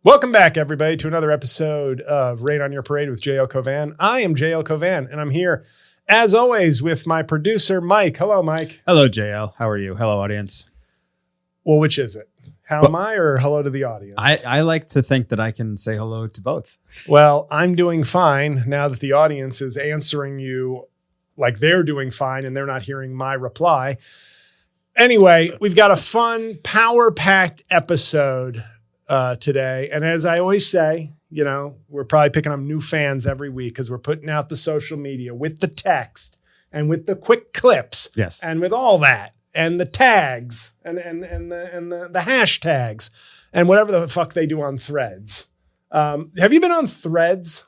Welcome back, everybody, to another episode of Rain on Your Parade with J.L. Cauvin. I am J.L. Cauvin, and I'm here, as always, with my producer, Mike. Hello, Mike. Hello, JL. How are you? Hello, audience. Well, which is it? How am I, or hello to the audience? I like to think that I can say hello to both. Well, I'm doing fine now that the audience is answering you like they're doing fine and they're not hearing my reply. Anyway, we've got a fun, power-packed episode today. And as I always say, you know, we're probably picking up new fans every week because we're putting out the social media with the text and with the quick clips. Yes. And with all that and the tags and the hashtags and whatever the fuck they do on Threads. Have you been on Threads?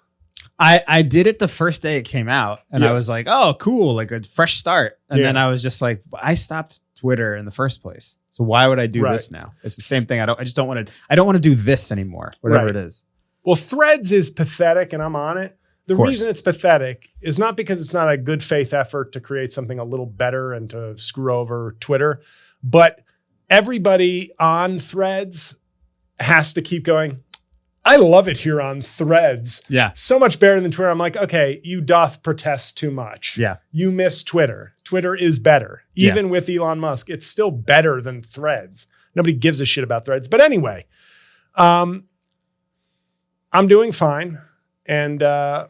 I did it the first day it came out and Yeah. I was like, oh, cool. Like a fresh start. And Yeah. then I was just like, I stopped Twitter in the first place. So why would I do Right. this now? It's the same thing. I don't want to do this anymore, whatever Right. it is. Well, Threads is pathetic and I'm on it. The Of course. reason it's pathetic is not because it's not a good faith effort to create something a little better and to screw over Twitter, but everybody on Threads has to keep going, I love it here on Threads. Yeah. So much better than Twitter. I'm like, okay, you doth protest too much. Yeah. You miss Twitter. Twitter is better. Even with Elon Musk, it's still better than Threads. Nobody gives a shit about Threads. But anyway, I'm doing fine. And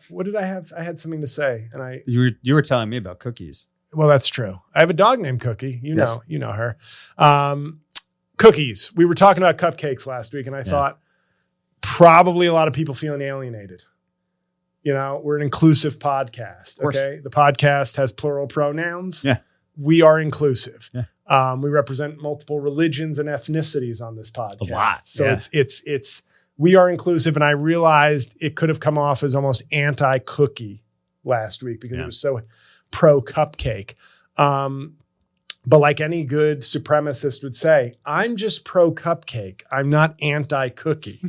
what did I have? I had something to say. And You were telling me about cookies. well, that's true. I have a dog named Cookie. You Yes. know her. Cookies. We were talking about cupcakes last week, and I thought probably a lot of people feeling alienated. You know, we're an inclusive podcast. Okay. The podcast has plural pronouns. Yeah. We are inclusive. Yeah. We represent multiple religions and ethnicities on this podcast. A lot. So Yeah. it's we are inclusive. And I realized it could have come off as almost anti-cookie last week because it was so pro cupcake. But like any good supremacist would say, I'm just pro cupcake. I'm not anti-cookie.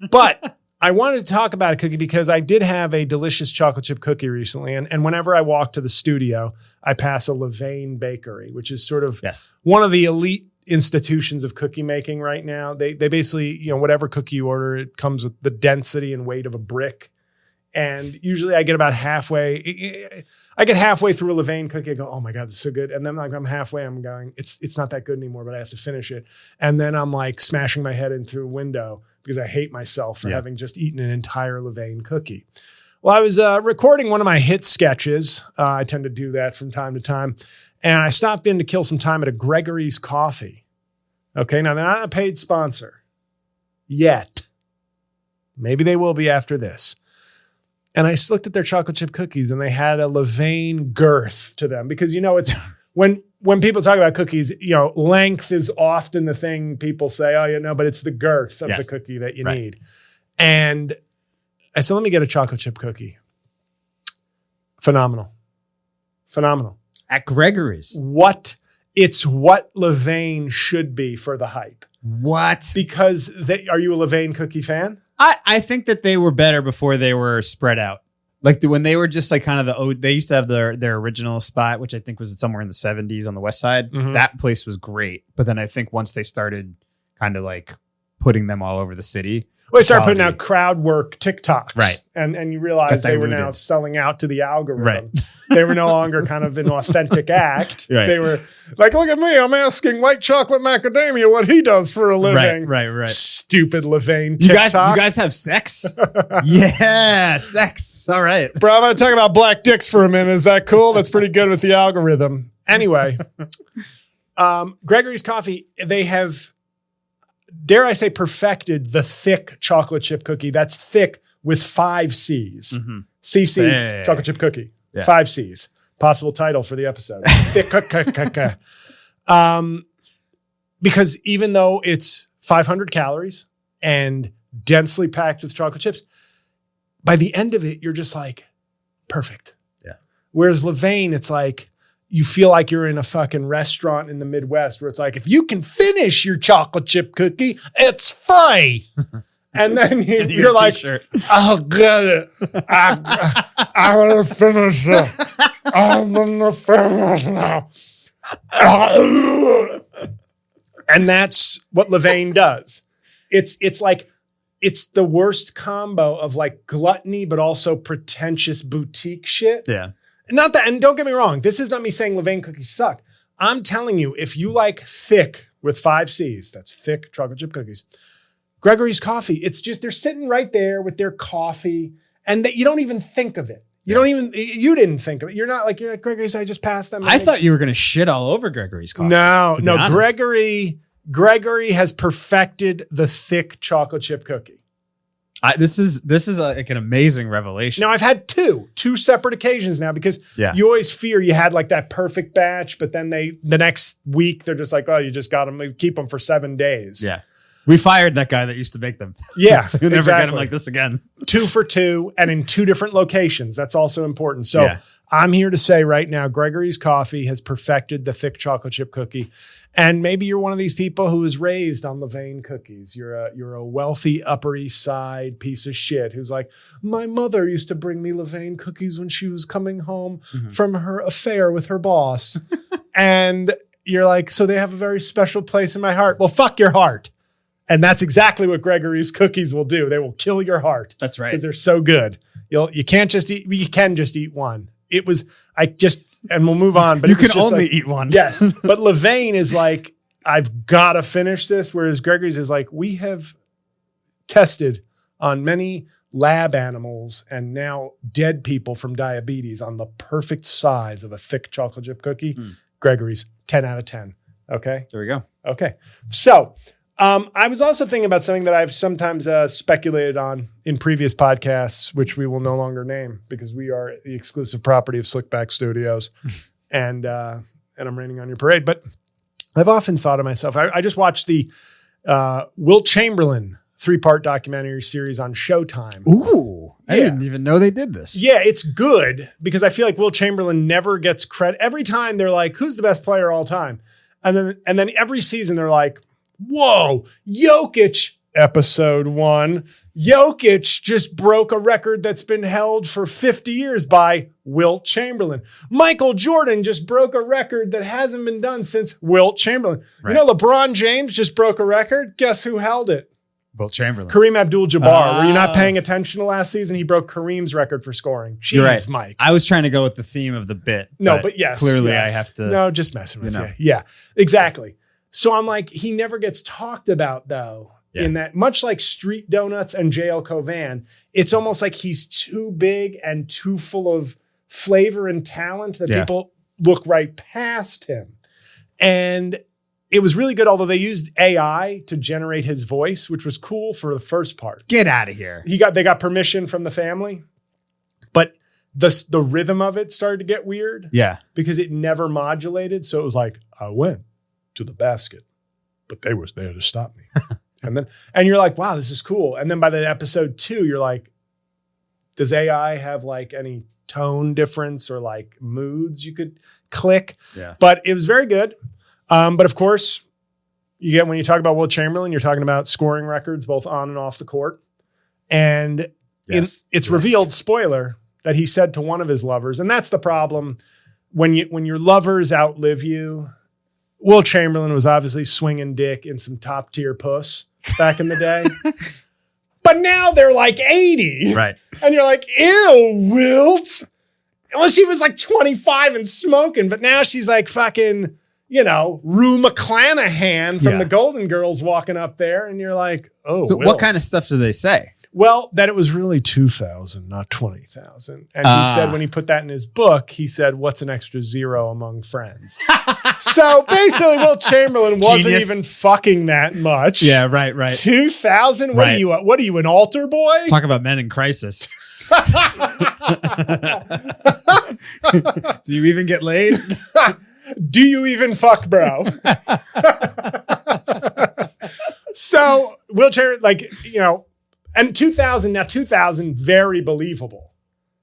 But I wanted to talk about a cookie because I did have a delicious chocolate chip cookie recently. And whenever I walk to the studio, I pass a Levain bakery, which is sort of one of the elite institutions of cookie making right now. They basically, you know, whatever cookie you order, it comes with the density and weight of a brick. And usually I get about halfway. I get halfway through a Levain cookie. I go, oh my God, this is so good. And then like I'm halfway, I'm going, it's not that good anymore, but I have to finish it. And then I'm like smashing my head in through a window because I hate myself for having just eaten an entire Levain cookie. Well, I was recording one of my hit sketches. I tend to do that from time to time. And I stopped in to kill some time at a Gregory's Coffee. Okay, now they're not a paid sponsor yet. Maybe they will be after this. And I just looked at their chocolate chip cookies and they had a Levain girth to them because, you know, it's when people talk about cookies, you know, length is often the thing people say, oh, you know, but it's the girth of the cookie that you need. And I said, let me get a chocolate chip cookie. Phenomenal. At Gregory's. It's what Levain should be for the hype. What? Because are you a Levain cookie fan? I think that they were better before they were spread out. Like when they were just like kind of they used to have their original spot, which I think was somewhere in the 70s on the west side. Mhm. That place was great. But then I think once they started kind of like putting them all over the city. Well, they started putting out crowd work TikToks. Right. And you realize they were now diluted. selling out to the algorithm. Right. They were no longer kind of an authentic act. Right. They were like, look at me. I'm asking white chocolate macadamia what he does for a living. Right. Stupid Levain You TikTok. guys have sex? Yeah, sex. All right. Bro, I'm going to talk about black dicks for a minute. Is that cool? That's pretty good with the algorithm. Anyway, Gregory's Coffee, they have, dare I say, perfected the thick chocolate chip cookie. That's thick with 5 C's. Mm-hmm. CC, Hey. chocolate chip cookie. Yeah. 5 C's. Possible title for the episode. Thick because even though it's 500 calories and densely packed with chocolate chips, by the end of it, you're just like, perfect. Yeah. Whereas Levain, it's like, you feel like you're in a fucking restaurant in the Midwest where it's like, if you can finish your chocolate chip cookie, it's free. And then you're like, I'll get it. I'm going to finish it. I'm going to finish now. And that's what Levain does. It's like it's the worst combo of like gluttony, but also pretentious boutique shit. Yeah. Not that, and don't get me wrong, this is not me saying Levain cookies suck. I'm telling you, if you like thick with 5 C's, that's thick chocolate chip cookies, Gregory's Coffee, it's just, they're sitting right there with their coffee and that you don't even think of it. You didn't think of it. You're like, Gregory's, I just passed them. I thought you were going to shit all over Gregory's Coffee. No, Gregory has perfected the thick chocolate chip cookie. This is like an amazing revelation. Now I've had two separate occasions now because you always fear you had like that perfect batch, but then the next week they're just like, oh, you just got them, keep them for 7 days. Yeah. We fired that guy that used to make them. Yeah. So you'll never get him like this again. 2 for 2 and in 2 different locations. That's also important. So I'm here to say right now, Gregory's Coffee has perfected the thick chocolate chip cookie. And maybe you're one of these people who was raised on Levain cookies. You're a wealthy Upper East Side piece of shit who's like, my mother used to bring me Levain cookies when she was coming home from her affair with her boss. And you're like, so they have a very special place in my heart. Well, fuck your heart. And that's exactly what Gregory's cookies will do. They will kill your heart. That's right. Because they're so good. You can just eat one. And we'll move on. But you can only eat one. Yes. But Levain is like, I've got to finish this. Whereas Gregory's is like, we have tested on many lab animals and now dead people from diabetes on the perfect size of a thick chocolate chip cookie. Gregory's 10 out of 10. Okay. There we go. Okay. So, I was also thinking about something that I've sometimes speculated on in previous podcasts, which we will no longer name because we are the exclusive property of Slickback Studios, and I'm raining on your parade. But I've often thought of myself. I just watched the Wilt Chamberlain 3-part documentary series on Showtime. Ooh, I didn't even know they did this. Yeah, it's good because I feel like Wilt Chamberlain never gets credit. Every time they're like, "Who's the best player all time?" and then every season they're like, whoa, Jokic, episode 1. Jokic just broke a record that's been held for 50 years by Wilt Chamberlain. Michael Jordan just broke a record that hasn't been done since Wilt Chamberlain. Right. You know, LeBron James just broke a record. Guess who held it? Wilt Chamberlain. Kareem Abdul-Jabbar. Were you not paying attention to last season? He broke Kareem's record for scoring. Jeez, you're right. Mike. I was trying to go with the theme of the bit. No, but yes. Clearly I have to. No, just messing with you. Yeah, exactly. So I'm like, he never gets talked about though, in that much like Street Donuts and JL Cauvin, it's almost like he's too big and too full of flavor and talent that people look right past him. And it was really good, although they used AI to generate his voice, which was cool for the first part. Get out of here. They got permission from the family, but the rhythm of it started to get weird. Yeah. Because it never modulated. So it was like, I went to the basket, but they was there to stop me. and you're like, wow, this is cool. And then by the episode 2, you're like, does AI have like any tone difference or like moods you could click? Yeah. But it was very good. But of course, when you talk about Wilt Chamberlain, you're talking about scoring records both on and off the court. And it's revealed, spoiler, that he said to one of his lovers, and that's the problem when your lovers outlive you. Wilt Chamberlain was obviously swinging dick in some top tier puss back in the day. But now they're like 80. Right. And you're like, ew, Wilt. Well, she was like 25 and smoking, but now she's like fucking, Rue McClanahan from the Golden Girls walking up there. And you're like, oh, so Wilt. What kind of stuff do they say? Well, that it was really 2,000, not 20,000. And he said when he put that in his book, he said, what's an extra 0 among friends? So basically, Wilt Chamberlain wasn't even fucking that much. Yeah, right. 2,000? What are you, an altar boy? Talk about men in crisis. Do you even get laid? Do you even fuck, bro? So Wilt Chamberlain, and 2,000, very believable.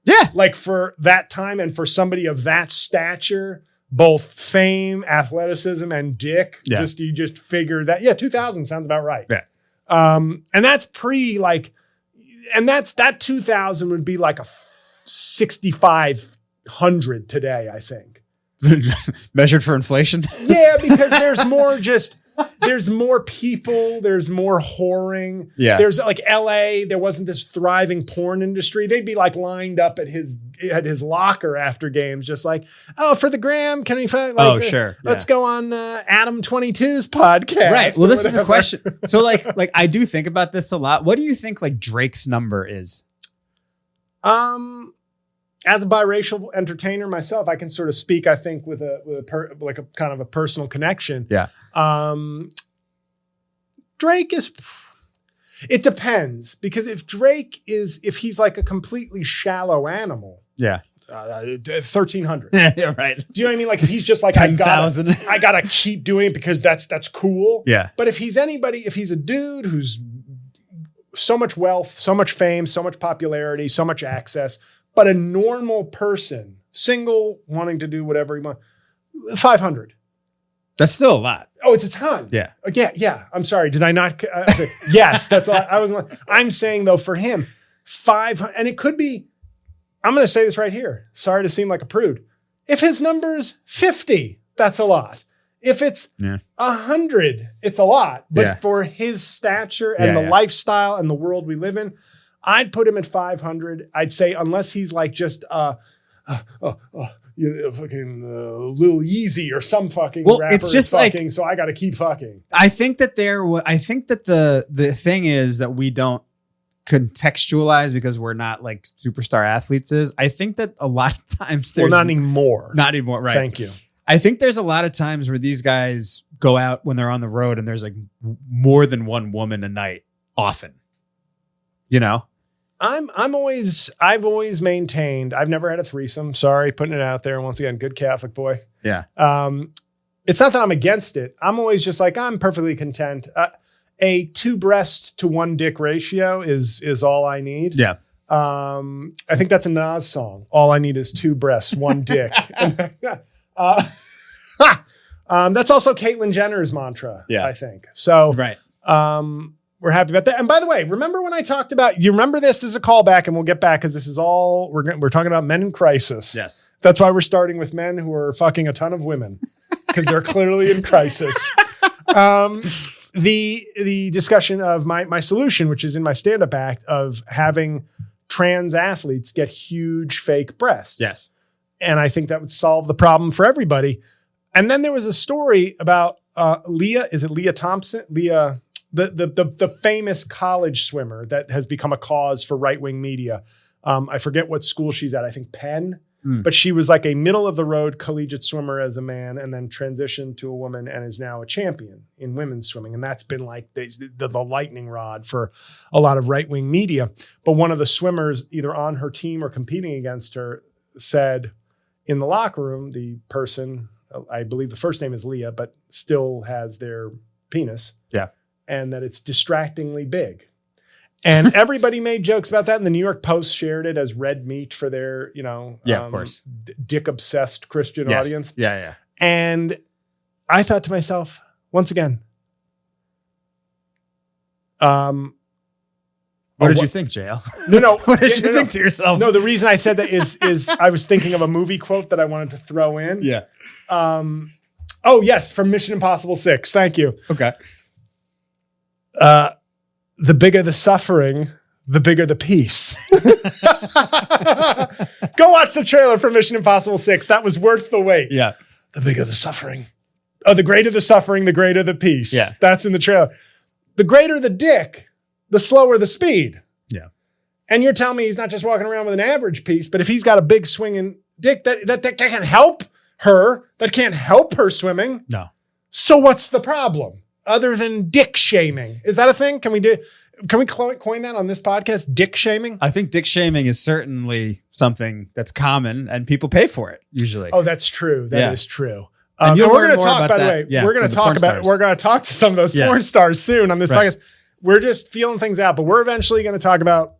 Yeah. Like for that time and for somebody of that stature, both fame, athleticism, and dick, you just figure that, 2,000 sounds about right. Yeah. And that's that 2,000 would be like a 6,500 today, I think. Measured for inflation? Yeah, because there's more just there's more people, there's more whoring. Yeah. There's like LA, there wasn't this thriving porn industry. They'd be like lined up at his locker after games, just like, oh, for the gram, can we find like, sure. Let's go on Adam 22's podcast. Right. Well, this is the question. So like I do think about this a lot. What do you think like Drake's number is? As a biracial entertainer myself, I can sort of speak, I think, with a kind of a personal connection. Yeah. Drake is, it depends, because if he's like a completely shallow animal. Yeah. 1,300. Yeah, right. Do you know what I mean? Like if he's just like, 10,000. I gotta keep doing it because that's cool. Yeah. But if he's a dude who's so much wealth, so much fame, so much popularity, so much access, but a normal person, single, wanting to do whatever he wants, 500. That's still a lot. Oh, it's a ton. Yeah. Yeah. I'm sorry. Did I not? Yes, that's all. I'm saying though, for him, 500, and it could be, I'm going to say this right here. Sorry to seem like a prude. If his number's 50, that's a lot. If it's 100, it's a lot. But for his stature and the lifestyle and the world we live in, I'd put him at 500. I'd say unless he's like just fucking Lil Yeezy or some fucking rapper. It's just fucking, like, so I got to keep fucking. I think that the thing is that we don't contextualize because we're not like superstar athletes is. I think that a lot of times there's not anymore. Not anymore, right? Thank you. I think there's a lot of times where these guys go out when they're on the road and there's like more than one woman a night often. You know? I've always maintained, I've never had a threesome. Sorry, putting it out there. Once again, good Catholic boy. Yeah. It's not that I'm against it. I'm always just like, I'm perfectly content. A 2 breast to 1 dick ratio is all I need. Yeah. I think that's a Nas song. All I need is 2 breasts, 1 dick. That's also Caitlyn Jenner's mantra, I think. So, right. We're happy about that. And by the way, remember when I talked about, you remember this as a callback, and we'll get back because this is all, we're talking about men in crisis. Yes. That's why we're starting with men who are fucking a ton of women because they're clearly in crisis. The discussion of my solution, which is in my stand-up act, of having trans athletes get huge fake breasts. Yes. And I think that would solve the problem for everybody. And then there was a story about Leah Thompson? The famous college swimmer that has become a cause for right-wing media. I forget what school she's at. I think Penn. But she was like a middle-of-the-road collegiate swimmer as a man and then transitioned to a woman and is now a champion in women's swimming. And that's been like the lightning rod for a lot of right-wing media. But one of the swimmers, either on her team or competing against her, said in the locker room, the person, I believe the first name is Leah, but still has their penis. Yeah. And that it's distractingly big. And everybody made jokes about that. And the New York Post shared it as red meat for their, of course, dick obsessed Christian audience. Yeah. And I thought to myself, once again, what did you think, JL? No. What did you think to yourself? No, the reason I said that is I was thinking of a movie quote that I wanted to throw in. Yeah. Oh yes, from Mission Impossible 6. Thank you. Okay. The bigger the suffering, the bigger the peace. Go watch the trailer for Mission Impossible 6. That was worth the wait. Yeah. The bigger the suffering. Oh, the greater the suffering, the greater the peace. Yeah. That's in the trailer. The greater the dick, the slower the speed. Yeah. And you're telling me he's not just walking around with an average piece, but if he's got a big swinging dick, that can't help her. That can't help her swimming. No. So what's the problem? Other than dick shaming. Is that a thing? Can we coin that on this podcast? Dick shaming? I think dick shaming is certainly something that's common and people pay for it usually. Oh, that's true. That is true. And we're going to talk, by the way, we're going to talk to some of those porn stars soon on this podcast. We're just feeling things out, but we're eventually going to talk about,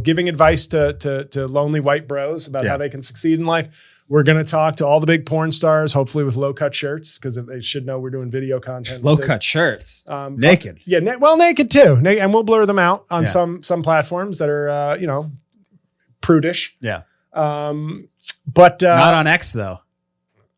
giving advice to lonely white bros about how they can succeed in life. We're going to talk to all the big porn stars, hopefully with low-cut shirts, because they should know we're doing video content. Low-cut shirts? Naked? Naked too. And we'll blur them out on some platforms that are, prudish. Yeah. But not on X, though.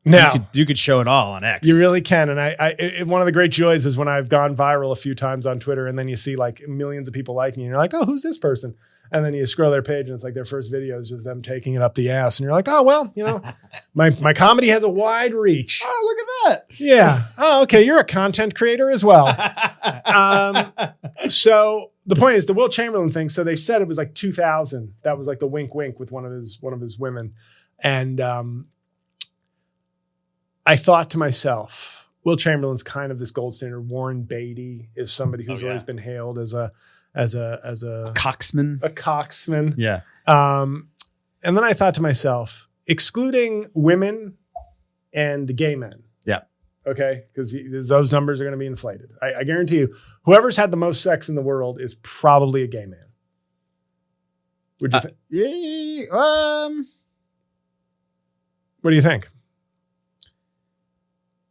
No, you could show it all on X. You really can. And one of the great joys is when I've gone viral a few times on Twitter, and then you see like millions of people liking you, and you're like, oh, who's this person? And then you scroll their page and it's like their first video is just them taking it up the ass. And you're like, oh, well, my comedy has a wide reach. Oh, look at that. Yeah. Oh, okay. You're a content creator as well. So the point is the Will Chamberlain thing. So they said it was like 2000. That was like the wink, wink with one of his women. And I thought to myself, Will Chamberlain's kind of this gold standard. Warren Beatty is somebody who's always been hailed as a coxman. A coxman. Yeah. And then I thought to myself, excluding women and gay men. Yeah. Okay. Because those numbers are going to be inflated. I guarantee you, whoever's had the most sex in the world is probably a gay man. Would you think? What do you think?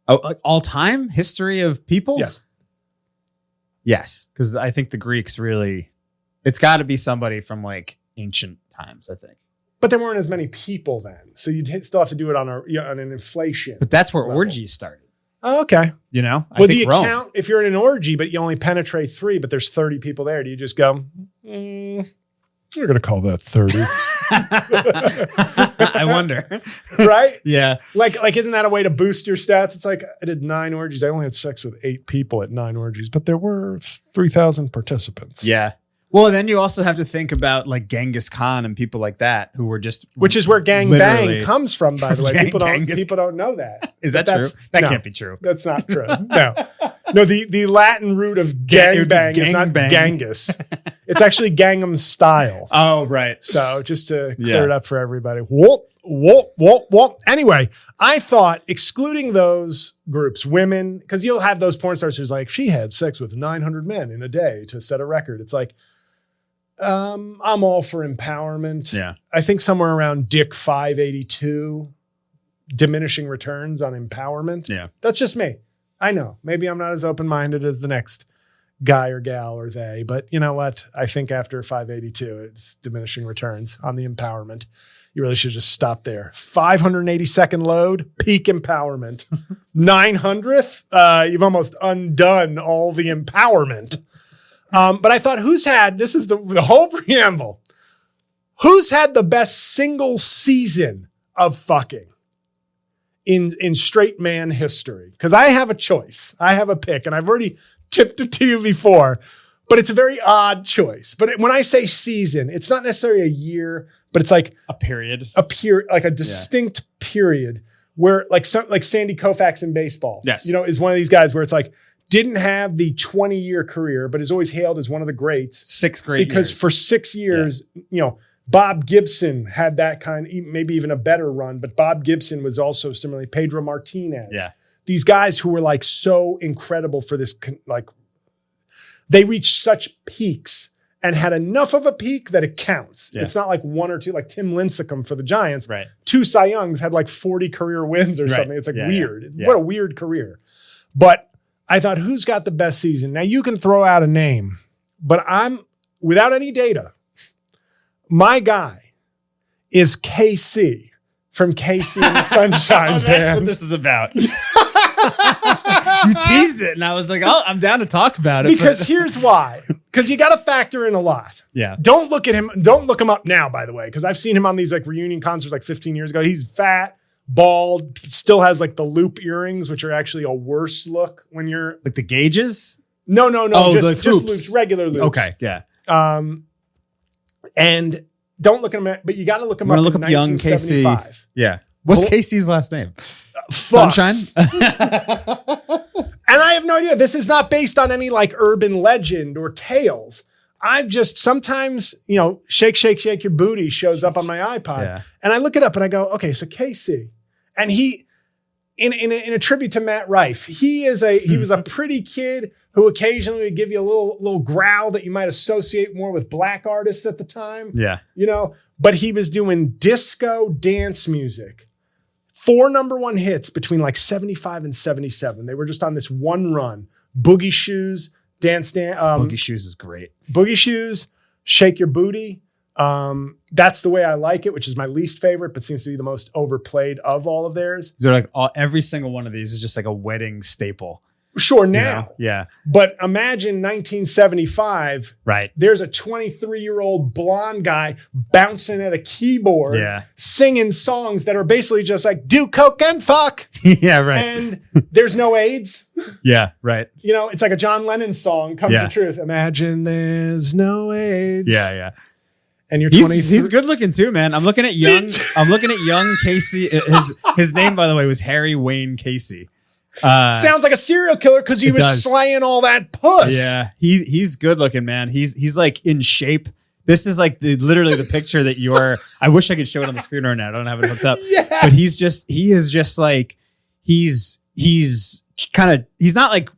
Oh, like all time history of people? Yes. Yes. Because I think the Greeks really, it's got to be somebody from like ancient times, I think. But there weren't as many people then. So you'd still have to do it on an inflation. But that's where level. orgies started. Oh, okay. Well, do you count if you're in an orgy, but you only penetrate 3, but there's 30 people there? Do you just go, we're going to call that 30? I wonder. Right? Yeah. Like, isn't that a way to boost your stats? It's like, I did 9 orgies. I only had sex with 8 people at 9 orgies, but there were 3,000 participants. Yeah. Well, then you also have to think about like Genghis Khan and people like that who were just, which is where gang bang comes from, by the way. People don't know that. Is that true? That can't be true. That's not true. No, the Latin root of gang bang is not Genghis. It's actually Gangnam Style. Oh, right. So just to clear it up for everybody. Whoop. Anyway, I thought excluding those groups, women, because you'll have those porn stars who's like, she had sex with 900 men in a day to set a record. It's like, I'm all for empowerment. Yeah. I think somewhere around Dick 582, diminishing returns on empowerment. Yeah. That's just me. I know. Maybe I'm not as open-minded as the next guy or gal or they, but you know what? I think after 582, it's diminishing returns on the empowerment. You really should just stop there. 582nd load, peak empowerment. 900th, you've almost undone all the empowerment. But I thought, this is the whole preamble. Who's had the best single season of fucking in straight man history? Because I have a choice. I have a pick, and I've already tipped it to you before, but it's a very odd choice. But when I say season, it's not necessarily a year, but it's like a period, like a distinct period where like Sandy Koufax in baseball, yes, is one of these guys where it's like, didn't have the 20-year career, but is always hailed as one of the greats. 6 great years. Because for 6 years, Bob Gibson had that kind, maybe even a better run, but Bob Gibson was also similarly Pedro Martinez. Yeah. These guys who were like so incredible for this, like they reached such peaks and had enough of a peak that it counts. Yeah. It's not like 1 or 2, like Tim Lincecum for the Giants. Right. 2 Cy Youngs had like 40 career wins or something. It's like weird. Yeah. What a weird career. But I thought, who's got the best season? Now you can throw out a name, but I'm without any data. My guy is KC from KC and the Sunshine Band. That's what this is about. You teased it, and I was like, "Oh, I'm down to talk about it." Because here's why: because you got to factor in a lot. Yeah. Don't look at him. Don't look him up now. By the way, because I've seen him on these like reunion concerts like 15 years ago. He's fat, bald, still has like the loop earrings, which are actually a worse look when you're like the gauges. No, Oh, just loops, regular loops. Okay, yeah. And don't look at him, but you got to look him up. Look up young KC. Yeah. What's KC's last name? Sunshine. And I have no idea. This is not based on any like urban legend or tales. I've just sometimes, shake, shake, shake your booty shows up on my iPod, and I look it up and I go, okay, so KC, and he, in a tribute to Matt Rife, he was a pretty kid who occasionally would give you a little growl that you might associate more with black artists at the time. Yeah. But he was doing disco dance music. 4 number 1 hits between like 75 and 77. They were just on this one run. Boogie Shoes, Dance. Boogie Shoes is great. Boogie Shoes, Shake Your Booty. That's the way I like it, which is my least favorite, but seems to be the most overplayed of all of theirs. So like every single one of these is just like a wedding staple. Sure, now. You know? Yeah. But imagine 1975. Right. There's a 23-year-old blonde guy bouncing at a keyboard, singing songs that are basically just like, do coke and fuck. Yeah, right. And there's no AIDS. Yeah, right. You know, it's like a John Lennon song, Come to Truth. Imagine there's no AIDS. Yeah, yeah. And you're 23. He's good looking too, man. I'm looking at young Casey. His name, by the way, was Harry Wayne Casey. Sounds like a serial killer because he was slaying all that puss. Yeah, he's good looking, man. He's like in shape. This is like literally the picture that you're. I wish I could show it on the screen right now. I don't have it hooked up. Yeah, but he is just like he's not like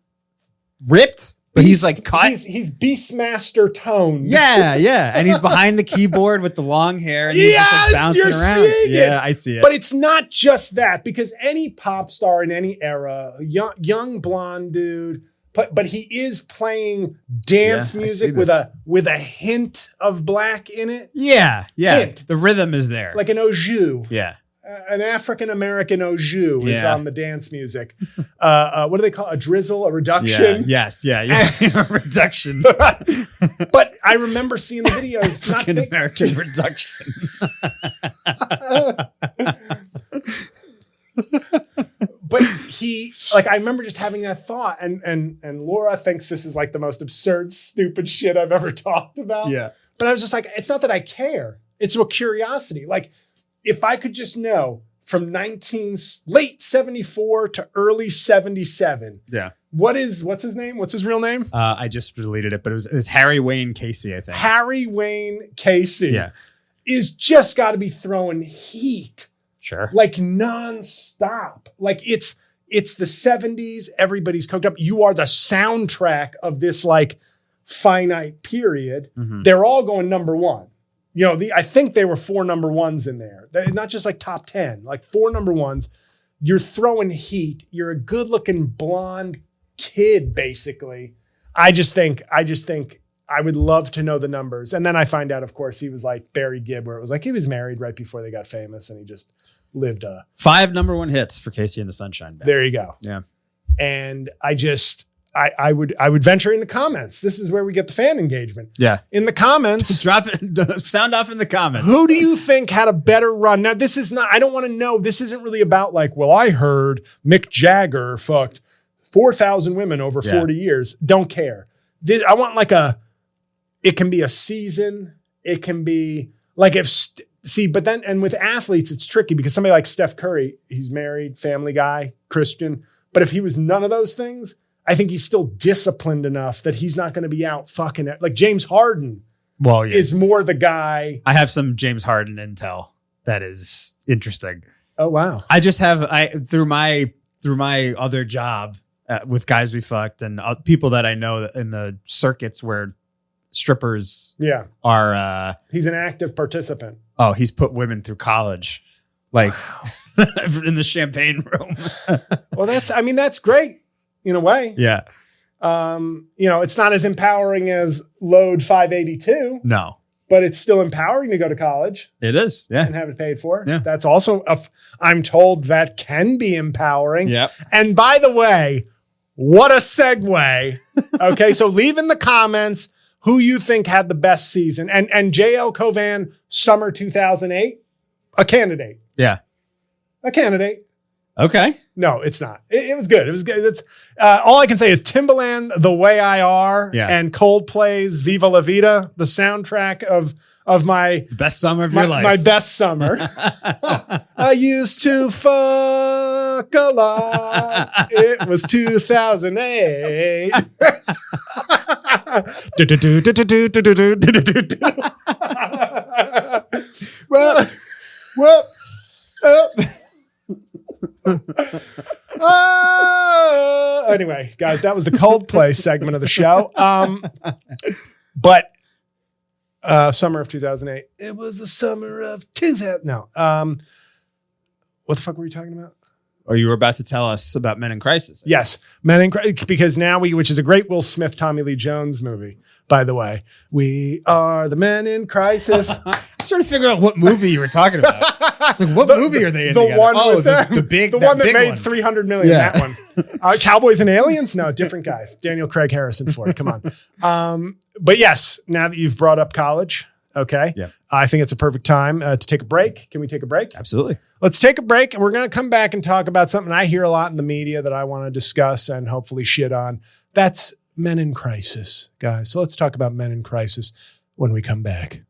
ripped, but he's like cut. He's Beastmaster toned. Yeah, yeah, and he's behind the keyboard with the long hair, and he's just like bouncing around. Yeah, I see it. But it's not just that, because any pop star in any era, young blonde dude, but he is playing dance music with a hint of black in it. Yeah, yeah. Hint. The rhythm is there, like an au jus. Yeah. An African-American au jus is on the dance music. What do they call it? A drizzle, a reduction? Yeah. Yes, yeah. A reduction. But I remember seeing the videos. African-American reduction. But I remember just having that thought, and Laura thinks this is like the most absurd, stupid shit I've ever talked about. Yeah. But I was just like, it's not that I care. It's a curiosity. Like, if I could just know from late 74 to early 77. Yeah. What's his name? What's his real name? I just deleted it, but it was Harry Wayne Casey, I think. Harry Wayne Casey. Yeah. Is just got to be throwing heat. Sure. Like nonstop. Like it's the 70s. Everybody's coked up. You are the soundtrack of this like finite period. Mm-hmm. They're all going number one. You know, I think there were 4 number ones in there. Not just like top 10, like 4 number ones. You're throwing heat. You're a good looking blonde kid, basically. I just think I would love to know the numbers. And then I find out, of course, he was like Barry Gibb, where it was like he was married right before they got famous, and he just lived 5 number 1 hits for Casey and the Sunshine Band. There you go. Yeah. And I would venture in the comments. This is where we get the fan engagement. Yeah. In the comments. Drop it. Sound off in the comments. Who do you think had a better run? Now, this is not, I don't want to know. This isn't really about like, well, I heard Mick Jagger fucked 4,000 women over 40 years. Don't care. I want like it can be a season. It can be like but then, and with athletes, it's tricky because somebody like Steph Curry, he's married, family guy, Christian. But if he was none of those things, I think he's still disciplined enough that he's not going to be out fucking it. Like James Harden is more the guy. I have some James Harden intel that is interesting. Oh, wow. I just have, through my other job with guys we fucked and people that I know in the circuits where strippers are. He's an active participant. Oh, he's put women through college, like in the champagne room. Well, that's great. In a way. Yeah. It's not as empowering as Load 582. No. But it's still empowering to go to college. It is. Yeah. And have it paid for. Yeah. That's also, I'm told that can be empowering. Yeah. And by the way, what a segue. Okay. So leave in the comments who you think had the best season. And JL Cauvin, summer 2008, a candidate. Yeah. A candidate. Okay. No, it's not. It was good. It was good. It's all I can say is Timbaland, The Way I Are, and Coldplay's Viva La Vida, the soundtrack of my the best summer of your life. My best summer. I used to fuck a lot. It was 2008. Well. Anyway, guys, that was the Coldplay segment of the show. But summer of 2008. It was the summer of 2000. No. What the fuck were you talking about? Oh, you were about to tell us about Men in Crisis. Yes, Men in Crisis, because now which is a great Will Smith, Tommy Lee Jones movie, by the way. We are the Men in Crisis. I was trying to figure out what movie you were talking about. It's like, what movie are they in the together? One with them. The one that big made one. $300 million. Yeah. That one. Cowboys and Aliens? No, different guys. Daniel Craig Harrison Ford. Come on. But yes, now that you've brought up college, okay, I think it's a perfect time to take a break. Can we take a break? Absolutely. Let's take a break, and we're going to come back and talk about something I hear a lot in the media that I want to discuss and hopefully shit on. That's Men in Crisis, guys. So let's talk about Men in Crisis when we come back.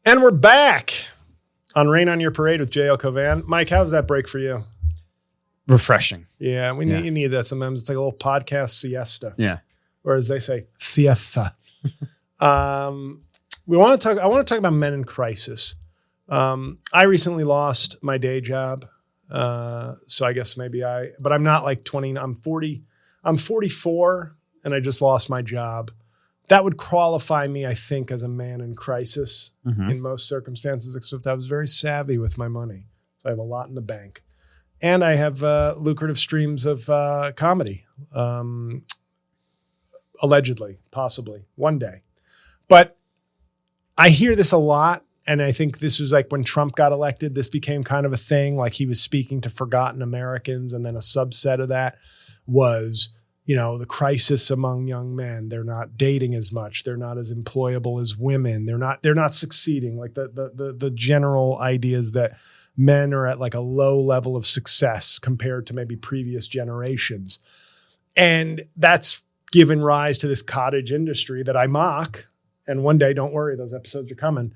And we're back on Rain on Your Parade with JL Cauvin. Mike, how was that break for you? Refreshing. Yeah, you need that sometimes. It's like a little podcast siesta. Yeah. Or as they say, fiesta. I want to talk about Men in Crisis. I recently lost my day job. So I guess but I'm not like 20. I'm 40. I'm 44 and I just lost my job. That would qualify me, I think, as a man in crisis in most circumstances, except I was very savvy with my money. So I have a lot in the bank. And I have lucrative streams of comedy. Allegedly, possibly, one day. But I hear this a lot, and I think this was like when Trump got elected, this became kind of a thing, like he was speaking to forgotten Americans, and then a subset of that was, the crisis among young men. They're not dating as much. They're not as employable as women. They're not succeeding. Like the general ideas that men are at like a low level of success compared to maybe previous generations. And that's given rise to this cottage industry that I mock. And one day, don't worry, those episodes are coming.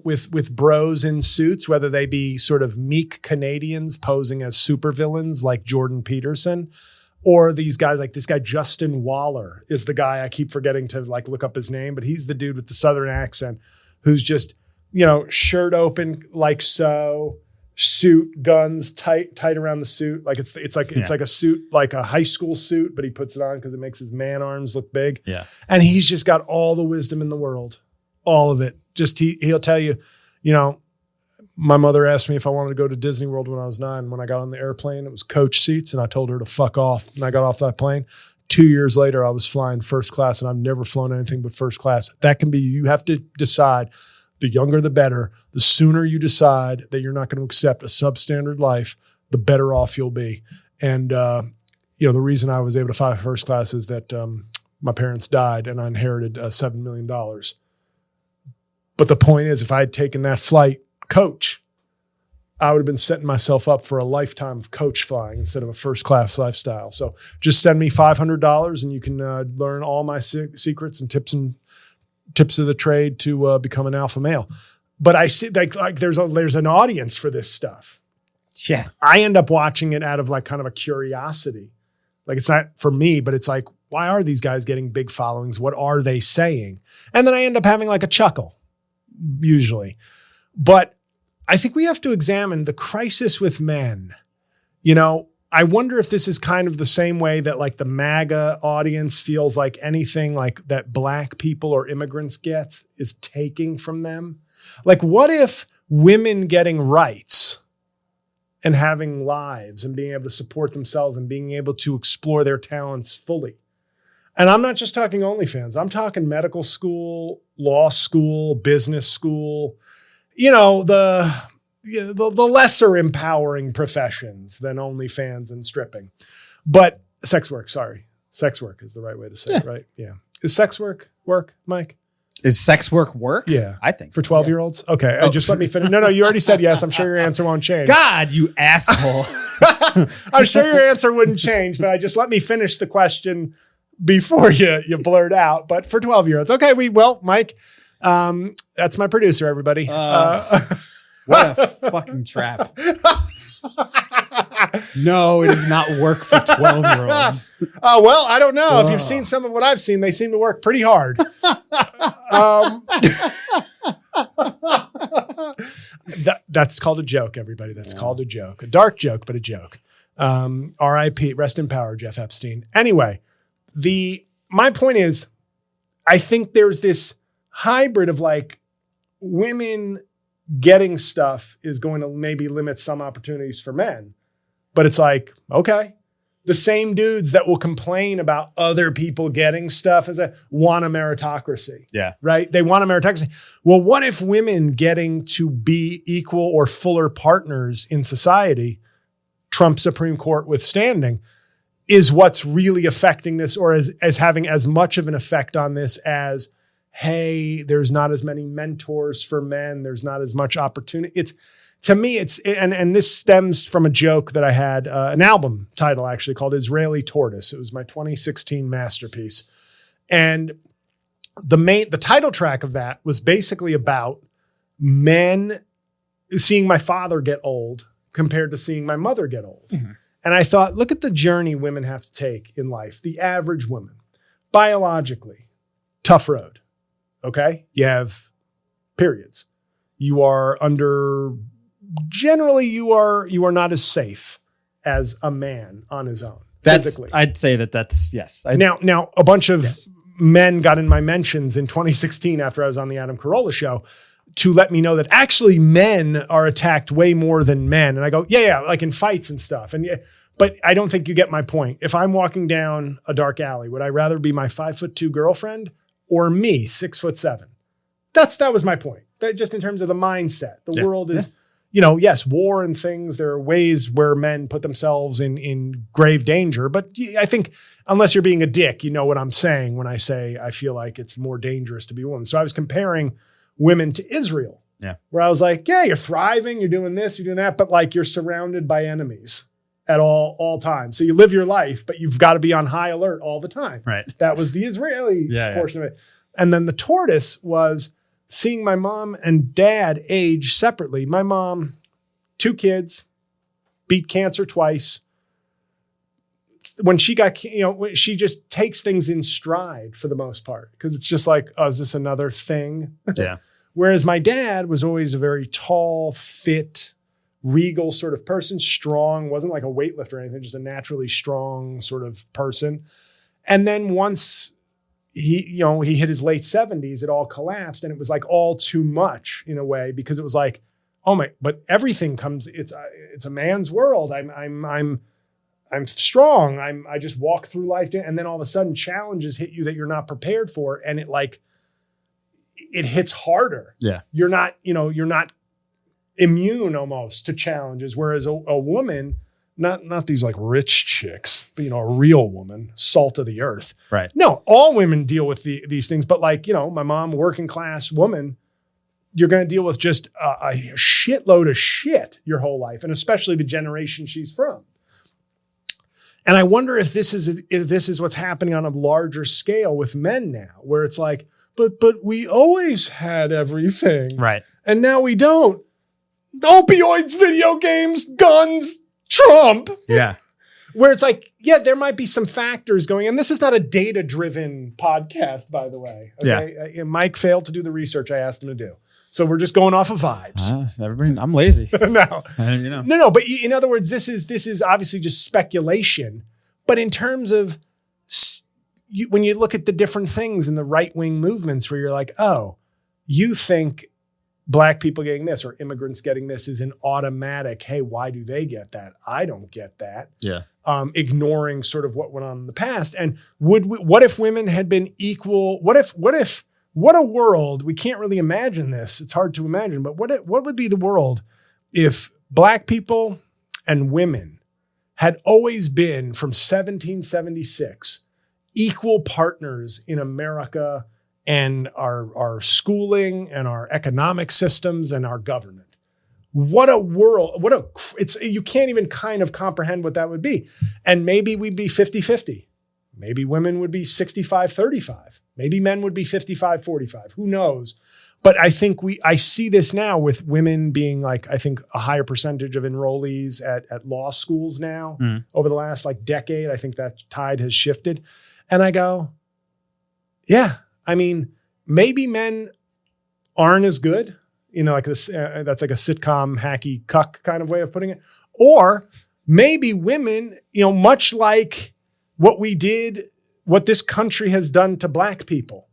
With bros in suits, whether they be sort of meek Canadians posing as supervillains like Jordan Peterson, or these guys like this guy, Justin Waller is the guy I keep forgetting to like look up his name, but he's the dude with the Southern accent who's just, shirt open like so, suit, guns tight around the suit. Like it's like a suit, like a high school suit, but he puts it on because it makes his man arms look big. Yeah. And he's just got all the wisdom in the world, all of it. Just he'll tell you, my mother asked me if I wanted to go to Disney World when I was 9. When I got on the airplane, it was coach seats, and I told her to fuck off. And I got off that plane. 2 years later, I was flying first class, and I've never flown anything but first class. That can be, you have to decide. The younger, the better. The sooner you decide that you're not going to accept a substandard life, the better off you'll be. And, the reason I was able to fly first class is that my parents died and I inherited $7 million. But the point is, if I had taken that flight coach, I would have been setting myself up for a lifetime of coach flying instead of a first class lifestyle. So just send me $500 and you can learn all my secrets and tips of the trade to become an alpha male. But I see like there's an audience for this stuff. Yeah. I end up watching it out of like kind of a curiosity. Like it's not for me, but it's like, why are these guys getting big followings? What are they saying? And then I end up having like a chuckle usually. But I think we have to examine the crisis with men. I wonder if this is kind of the same way that like the MAGA audience feels like anything like that black people or immigrants gets is taking from them. Like what if women getting rights and having lives and being able to support themselves and being able to explore their talents fully? And I'm not just talking OnlyFans. I'm talking medical school, law school, business school, the lesser empowering professions than OnlyFans and stripping. But sex work, sorry. Sex work is the right way to say it, right? Yeah. Is sex work, Mike? Is sex work? Yeah. I think for 12-year-olds? Okay. Just let me finish. No, you already said yes. I'm sure your answer won't change. God, you asshole. I'm sure your answer wouldn't change, but just let me finish the question before you blurt out. But for 12-year-olds. Okay, Mike, that's my producer, everybody. What a fucking trap. No, it does not work for 12-year-olds. Well, I don't know. If you've seen some of what I've seen, they seem to work pretty hard. That's called a joke, everybody. That's called a joke. A dark joke, but a joke. R.I.P. Rest in power, Jeff Epstein. Anyway, my point is, I think there's this hybrid of like women getting stuff is going to maybe limit some opportunities for men. But it's like, okay, the same dudes that will complain about other people getting stuff want a meritocracy. Yeah. Right? They want a meritocracy. Well, what if women getting to be equal or fuller partners in society, Trump Supreme Court withstanding, is what's really affecting this, or as having as much of an effect on this as, hey, there's not as many mentors for men. There's not as much opportunity. To me, and this stems from a joke that I had, an album title actually called Israeli Tortoise. It was my 2016 masterpiece. And the title track of that was basically about men seeing my father get old compared to seeing my mother get old. Mm-hmm. And I thought, look at the journey women have to take in life. The average woman, biologically, tough road. Okay? You have periods. You are generally you are not as safe as a man on his own. Physically. I'd say that's yes. Now a bunch of men got in my mentions in 2016 after I was on the Adam Carolla show to let me know that actually men are attacked way more than men. And I go, yeah, like in fights and stuff. But I don't think you get my point. If I'm walking down a dark alley, would I rather be my 5'2" girlfriend or me, 6'7"? That was my point. That just in terms of the mindset, the world is, yes, war and things. There are ways where men put themselves in grave danger. But I think unless you're being a dick, you know what I'm saying when I say I feel like it's more dangerous to be a woman. So I was comparing women to Israel, where I was like, yeah, you're thriving, you're doing this, you're doing that, but like you're surrounded by enemies at all times. So you live your life, but you've got to be on high alert all the time. Right. That was the Israeli portion of it. And then the tortoise was seeing my mom and dad age separately. My mom, 2 kids, beat cancer twice. When she got, she just takes things in stride for the most part because it's just like, oh, is this another thing? Yeah. Whereas my dad was always a very tall, fit, regal sort of person, strong, wasn't like a weightlifter or anything, just a naturally strong sort of person. And then once he hit his late 70s, it all collapsed and it was like all too much in a way because it was like, oh my, but everything comes, it's a man's world. I'm strong. I just walk through life. And then all of a sudden challenges hit you that you're not prepared for. And it hits harder. Yeah. You're not immune almost to challenges. Whereas a woman, not these like rich chicks, but a real woman, salt of the earth. Right. No, all women deal with these things, but like, my mom, working class woman, you're going to deal with just a shitload of shit your whole life. And especially the generation she's from. And I wonder if this is what's happening on a larger scale with men now, where it's like, but we always had everything. Right. And now we don't. Opioids, video games, guns, Trump. Yeah. Where it's like, yeah, there might be some factors going, and this is not a data-driven podcast, by the way. Okay? Yeah. Mike failed to do the research I asked him to do. So we're just going off of vibes. I'm lazy. No. No. But in other words, this is obviously just speculation. But in terms of when you look at the different things in the right-wing movements where you're like, oh, you think Black people getting this or immigrants getting this is an automatic, hey, why do they get that? I don't get that. Yeah. Ignoring sort of what went on in the past. And what if women had been equal? What a world, we can't really imagine this. It's hard to imagine, but what would be the world if Black people and women had always been from 1776 equal partners in America and our schooling and our economic systems and our government? What a world, you can't even kind of comprehend what that would be. And maybe we'd be 50-50. Maybe women would be 65-35. Maybe men would be 55-45. Who knows? But I think I see this now with women being like, I think a higher percentage of enrollees at law schools now over the last decade. I think that tide has shifted. And I go, yeah, I mean, maybe men aren't as good, like this, that's like a sitcom hacky cuck kind of way of putting it. Or maybe women, much like what this country has done to Black people,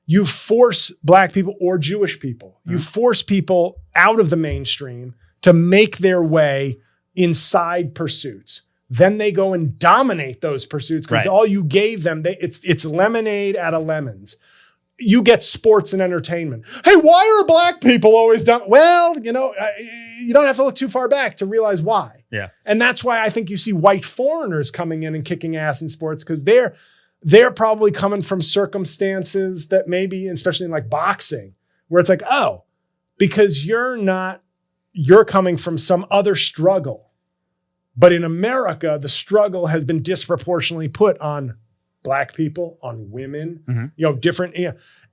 you force Black people or Jewish people, you force people out of the mainstream to make their way inside pursuits. Then they go and dominate those pursuits because all you gave them, it's lemonade out of lemons. You get sports and entertainment. Hey, why are Black people always down? Well, you don't have to look too far back to realize why. Yeah. And that's why I think you see white foreigners coming in and kicking ass in sports, because they're probably coming from circumstances that maybe, especially in like boxing, where it's like, oh, because you're coming from some other struggle. But in America, the struggle has been disproportionately put on Black people, on women, different.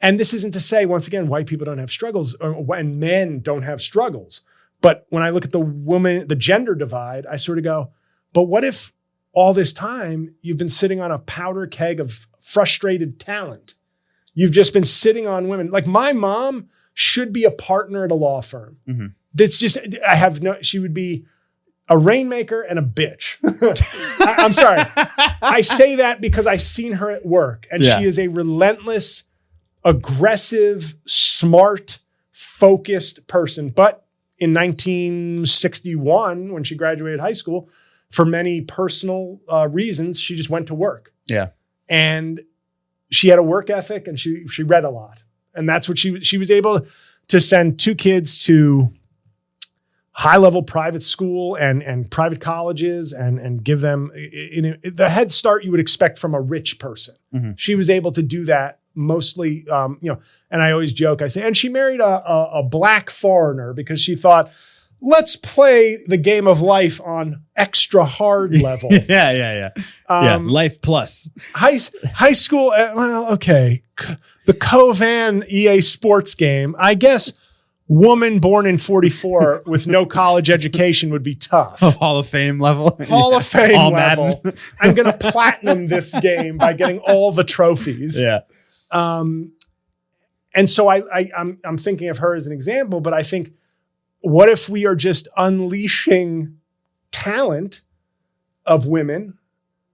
And this isn't to say, once again, white people don't have struggles and men don't have struggles. But when I look at the gender divide, I sort of go, but what if all this time you've been sitting on a powder keg of frustrated talent? You've just been sitting on women. Like my mom should be a partner at a law firm. That's just, she would be a rainmaker and a bitch. I'm sorry. I say that because I've seen her at work, and she is a relentless, aggressive, smart, focused person. But in 1961, when she graduated high school, for many personal reasons, she just went to work. Yeah. And she had a work ethic, and she read a lot. And that's what she was able to send 2 kids to high-level private school and private colleges and give them the head start you would expect from a rich person. She was able to do that mostly, and I always joke, I say, and she married a Black foreigner because she thought, let's play the game of life on extra hard level. Yeah. Life plus. High school, okay. The Cauvin EA Sports game, I guess. Woman born in 44 with no college education would be tough. Hall of Fame level. Hall of Fame level. I'm going to platinum this game by getting all the trophies. Yeah. And so I'm thinking of her as an example, but I think, what if we are just unleashing talent of women?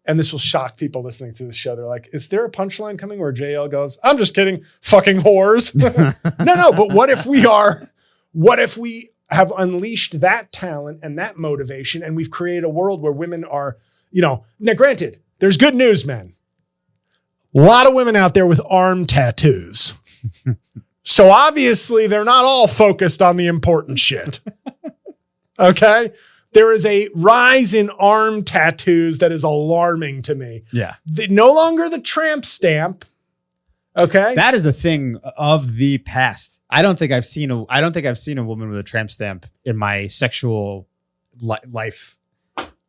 And this will shock people listening to the show. They're like, is there a punchline coming where JL goes, I'm just kidding, fucking whores? No, but what if we have unleashed that talent and that motivation, and we've created a world where women are, now granted, there's good news, men. A lot of women out there with arm tattoos. So obviously they're not all focused on the important shit. Okay? There is a rise in arm tattoos that is alarming to me. Yeah. No longer the tramp stamp. Okay. That is a thing of the past. I don't think I've seen a woman with a tramp stamp in my sexual life.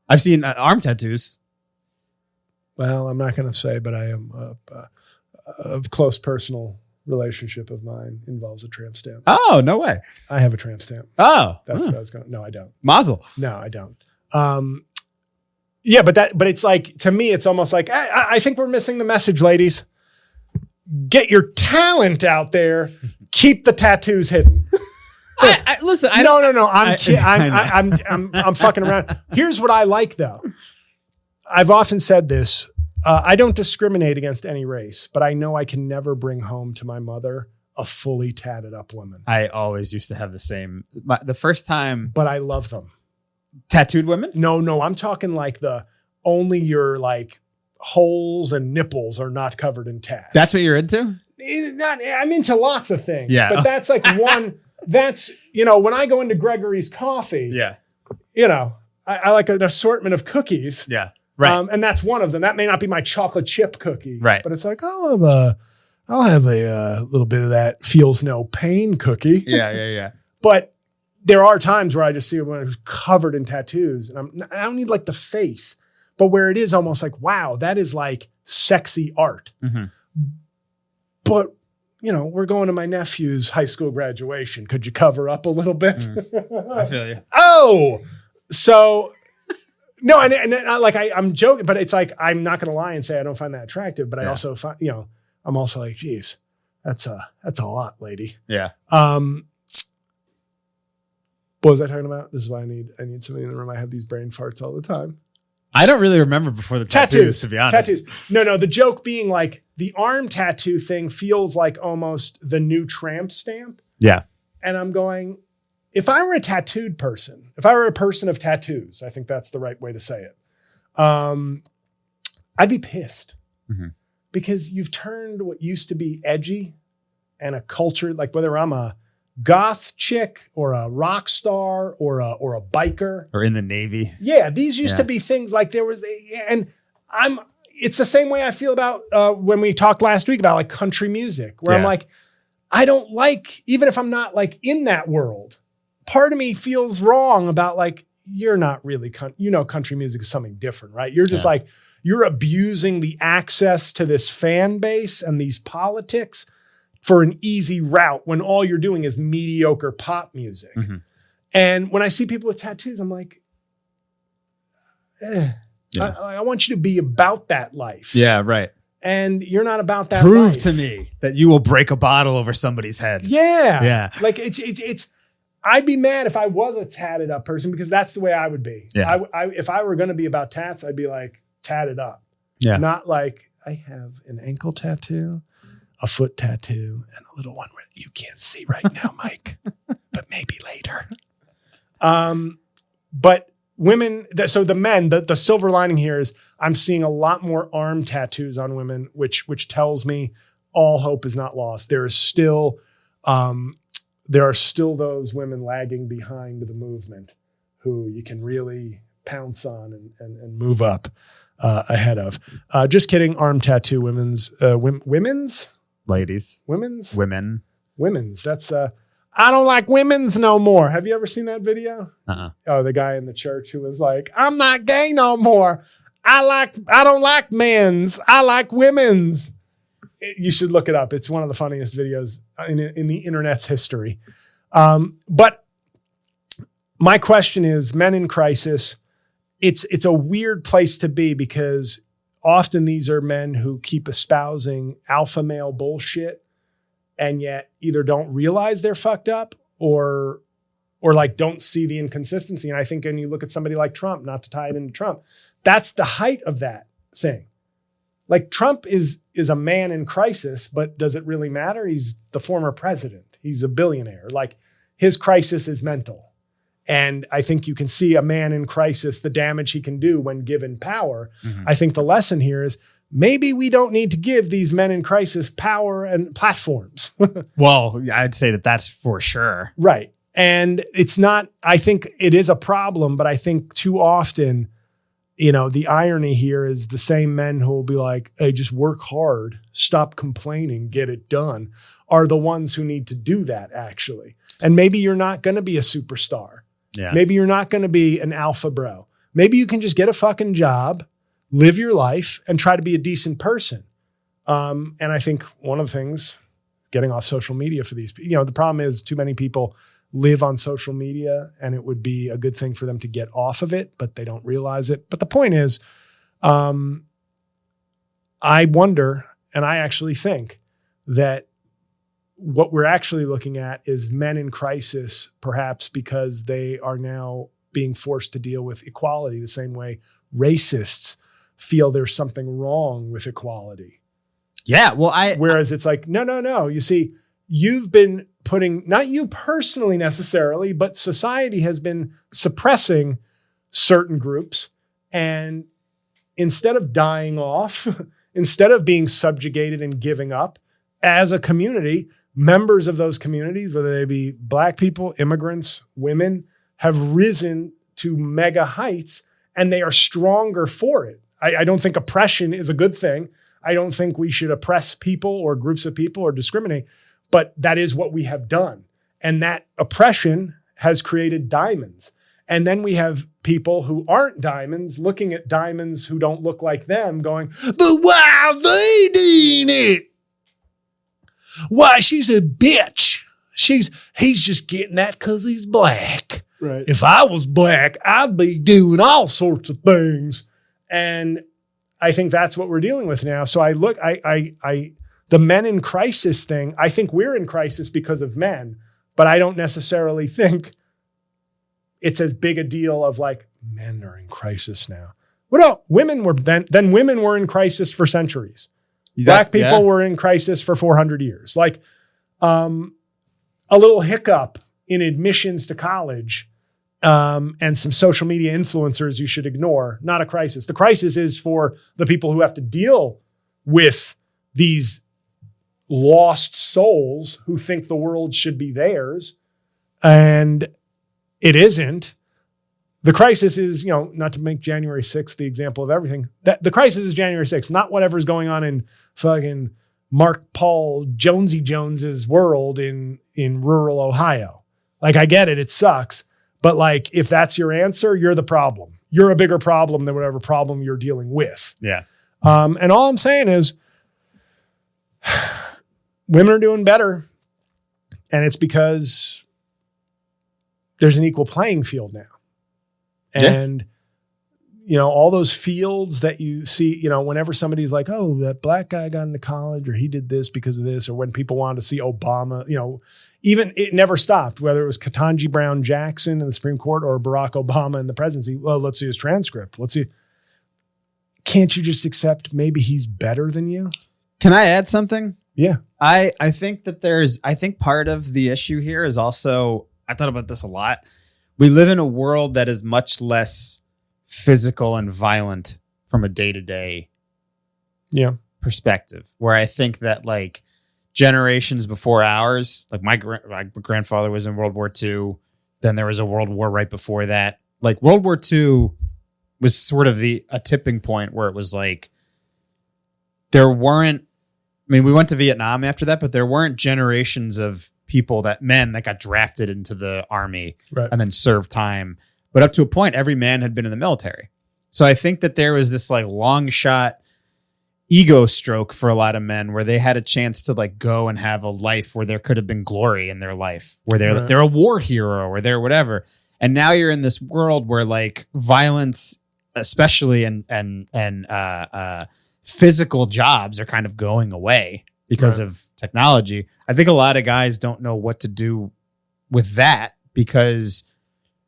I've seen arm tattoos. Well, I'm not going to say, but I am a close personal relationship of mine involves a tramp stamp. Oh, no way. I have a tramp stamp. Oh, that's what I was going. No, I don't. Mazel. No, I don't. Yeah, but it's like, to me, it's almost like, I think we're missing the message, ladies. Get your talent out there. Keep the tattoos hidden. Listen. No. I'm fucking around. Here's what I like, though. I've often said this. I don't discriminate against any race, but I know I can never bring home to my mother a fully tatted up woman. I always used to have the same. The first time. But I love them. Tattooed women? No. I'm talking like only your like holes and nipples are not covered in tats. That's what you're into? I'm into lots of things. Yeah. But that's like one. That's, when I go into Gregory's Coffee. Yeah. I like an assortment of cookies. Yeah. Right. And that's one of them. That may not be my chocolate chip cookie. Right. But it's like, I'll have a little bit of that feels no pain cookie. Yeah. But there are times where I just see a woman who's covered in tattoos, and I don't need like the face, but where it is almost like, wow, that is like sexy art. Mm-hmm. But, we're going to my nephew's high school graduation. Could you cover up a little bit? I feel you. Oh, so... No, and I'm joking, but it's like, I'm not going to lie and say I don't find that attractive, but I also find, I'm also like, geez, that's a lot, lady. Yeah. What was I talking about? This is why I need somebody in the room. I have these brain farts all the time. I don't really remember before the tattoos, to be honest. Tattoos. No, the joke being like the arm tattoo thing feels like almost the new tramp stamp. Yeah. And I'm going, if I were a tattooed person, if I were a person of tattoos, I think that's the right way to say it. I'd be pissed because you've turned what used to be edgy and a culture, like whether I'm a goth chick or a rock star or a biker or in the Navy. Yeah. These used to be things like it's the same way I feel about when we talked last week about like country music, where I'm like, I don't like, even if I'm not like in that world, part of me feels wrong about like, you're not really, country music is something different, right? You're just like, you're abusing the access to this fan base and these politics for an easy route when all you're doing is mediocre pop music. And when I see people with tattoos, I'm like, I want you to be about that life. Yeah, right. And you're not about that Prove life. to me that you will break a bottle over somebody's head. Yeah. Yeah. Like it's I'd be mad if I was a tatted up person because that's the way I would be. Yeah. If I were going to be about tats, I'd be like tatted up. Yeah. Not like I have an ankle tattoo, a foot tattoo, and a little one where you can't see right now, Mike, but maybe later. But women, so the men, the silver lining here is I'm seeing a lot more arm tattoos on women, which tells me all hope is not lost. There are still those women lagging behind the movement who you can really pounce on and move up ahead of. Just kidding. Arm tattoo women's. Ladies. Women's. That's I don't like women's no more. Have you ever seen that video? Oh, the guy in the church who was like, I'm not gay no more. I don't like men's. I like women's. You should look it up. It's one of the funniest videos in the internet's history. But my question is, men in crisis, it's a weird place to be because often these are men who keep espousing alpha male bullshit and yet either don't realize they're fucked up or like don't see the inconsistency. And I think when you look at somebody like Trump, not to tie it into Trump, that's the height of that thing. Like Trump is a man in crisis, but does it really matter? He's the former president. He's a billionaire. Like his crisis is mental. And I think you can see a man in crisis, the damage he can do when given power. I think the lesson here is maybe we don't need to give these men in crisis power and platforms. Well, I'd say that's for sure. Right. And it's not, I think it is a problem, but I think too often, the irony here is the same men who will be like, hey, just work hard, stop complaining, get it done, are the ones who need to do that actually. And maybe you're not going to be a superstar. Yeah. Maybe you're not going to be an alpha bro. Maybe you can just get a fucking job, live your life, and try to be a decent person. And I think one of the things, getting off social media for these, the problem is too many people live on social media and it would be a good thing for them to get off of it, but they don't realize it. But the point is, I wonder, and I actually think that what we're actually looking at is men in crisis, perhaps because they are now being forced to deal with equality the same way racists feel there's something wrong with equality. Yeah. Well, whereas it's like, no. You see, you've been putting, not you personally necessarily, but society has been suppressing certain groups. And instead of dying off, instead of being subjugated and giving up as a community, members of those communities, whether they be Black people, immigrants, women, have risen to mega heights and they are stronger for it. I don't think oppression is a good thing. I don't think we should oppress people or groups of people or discriminate, but that is what we have done. And that oppression has created diamonds. And then we have people who aren't diamonds looking at diamonds who don't look like them going, but why are they doing it? Why, she's a bitch. He's just getting that because he's Black. Right. If I was Black, I'd be doing all sorts of things. And I think that's what we're dealing with now. So the men in crisis thing, I think we're in crisis because of men, but I don't necessarily think it's as big a deal of like, men are in crisis now. What else? Women were then women were in crisis for centuries. Black people were in crisis for 400 years. Like a little hiccup in admissions to college and some social media influencers you should ignore, not a crisis. The crisis is for the people who have to deal with these lost souls who think the world should be theirs and it isn't. The crisis is, not to make January 6th the example of everything. That the crisis is January 6th, not whatever's going on in fucking Mark Paul Jonesy Jones's world in rural Ohio. Like, I get it. It sucks. But like, if that's your answer, you're the problem. You're a bigger problem than whatever problem you're dealing with. Yeah. And all I'm saying is women are doing better. And it's because there's an equal playing field now. And, all those fields that you see, whenever somebody's like, oh, that black guy got into college or he did this because of this, or when people wanted to see Obama, even it never stopped, whether it was Ketanji Brown Jackson in the Supreme Court or Barack Obama in the presidency. Well, let's see his transcript. Let's see. Can't you just accept maybe he's better than you? Can I add something? Yeah. I think that I think part of the issue here is also, I thought about this a lot. We live in a world that is much less physical and violent from a day-to-day perspective, where I think that like generations before ours, like my grandfather was in World War II, then there was a World War right before that. Like World War II was sort of a tipping point where it was like we went to Vietnam after that, but there weren't generations of men that got drafted into the army and then served time. But up to a point, every man had been in the military. So I think that there was this like long shot ego stroke for a lot of men where they had a chance to like go and have a life where there could have been glory in their life, where they're a war hero or they're whatever. And now you're in this world where like violence, especially and physical jobs are kind of going away because of technology. I think a lot of guys don't know what to do with that because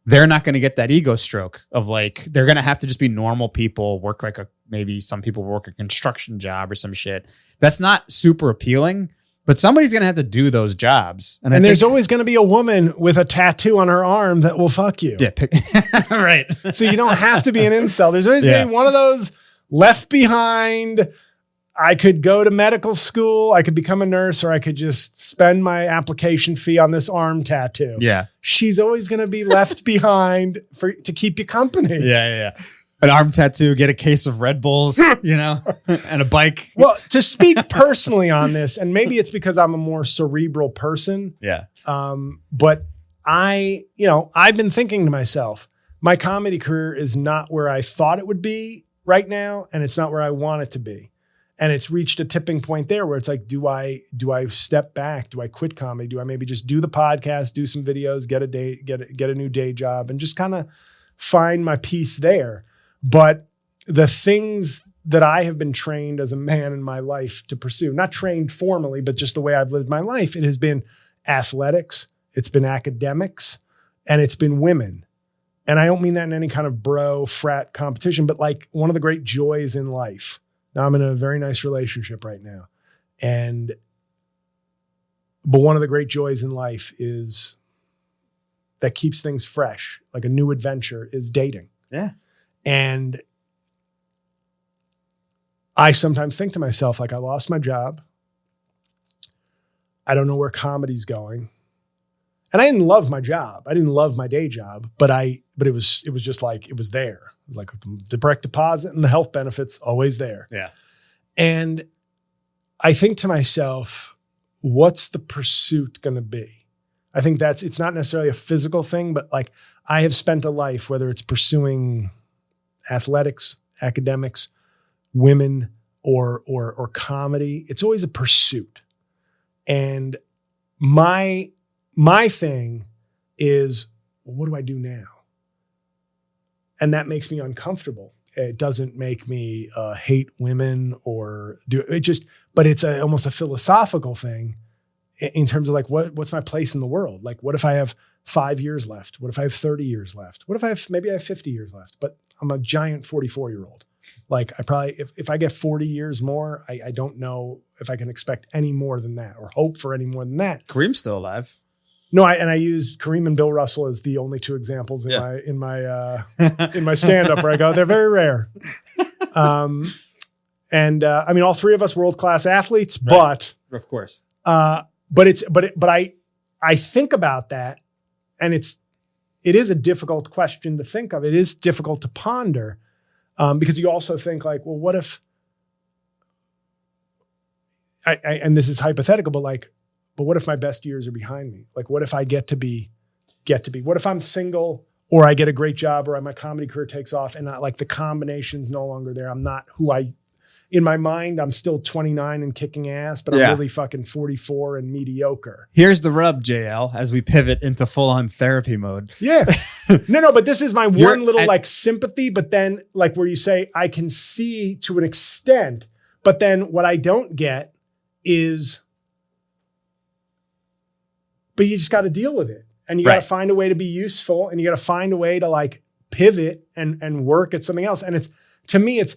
they're not going to get that ego stroke of like, they're going to have to just be normal people, work like maybe some people work a construction job or some shit. That's not super appealing, but somebody's going to have to do those jobs. And there's always going to be a woman with a tattoo on her arm that will fuck you. Yeah. Right. So you don't have to be an incel. There's always going to be one of those left behind. I could go to medical school, I could become a nurse, or I could just spend my application fee on this arm tattoo. Yeah. She's always going to be left behind to keep you company. Yeah. An arm tattoo, get a case of Red Bulls, and a bike. Well, to speak personally on this, and maybe it's because I'm a more cerebral person. Yeah. But I've been thinking to myself, my comedy career is not where I thought it would be right now, and it's not where I want it to be. And it's reached a tipping point there where it's like, do I step back? Do I quit comedy? Do I maybe just do the podcast, do some videos, get a new day job, and just kind of find my peace there? But the things that I have been trained as a man in my life to pursue, not trained formally, but just the way I've lived my life, it has been athletics, it's been academics, and it's been women. And I don't mean that in any kind of bro frat competition, but like one of the great joys in life. Now I'm in a very nice relationship right now. But one of the great joys in life is that keeps things fresh, like a new adventure, is dating. Yeah. And I sometimes think to myself, like, I lost my job. I don't know where comedy's going. And I didn't love my job. I didn't love my day job, but it was just like, it was there. Like the direct deposit and the health benefits always there. Yeah. And I think to myself, what's the pursuit going to be? I think it's not necessarily a physical thing, but like I have spent a life, whether it's pursuing athletics, academics, women, or comedy, it's always a pursuit. And my thing is, well, what do I do now? And that makes me uncomfortable. It doesn't make me hate women or do it just, but it's almost a philosophical thing in terms of like, what's my place in the world? Like, what if I have 5 years left? What if I have 30 years left? What if maybe I have 50 years left, but a giant 44-year-old. Like I probably, if I get 40 years more, I don't know if I can expect any more than that or hope for any more than that. Kareem's still alive. No, I use Kareem and Bill Russell as the only two examples in my stand-up where I go, they're very rare. I mean, all three of us world-class athletes, right. But of course, but I think about that, and it is a difficult question to think of. It is difficult to ponder. Because you also think like, well, what if and this is hypothetical, but what if my best years are behind me? Like, what if I get to be, what if I'm single or I get a great job or my comedy career takes off and like the combination's no longer there. I'm not who in my mind, I'm still 29 and kicking ass, but I'm really fucking 44 and mediocre. Here's the rub, JL, as we pivot into full-on therapy mode. Yeah. No, but this is my one little like sympathy, but then like where you say I can see to an extent, but then what I don't get is, but you just got to deal with it. And you got to find a way to be useful, and you got to find a way to like pivot and work at something else. And it's, to me, it's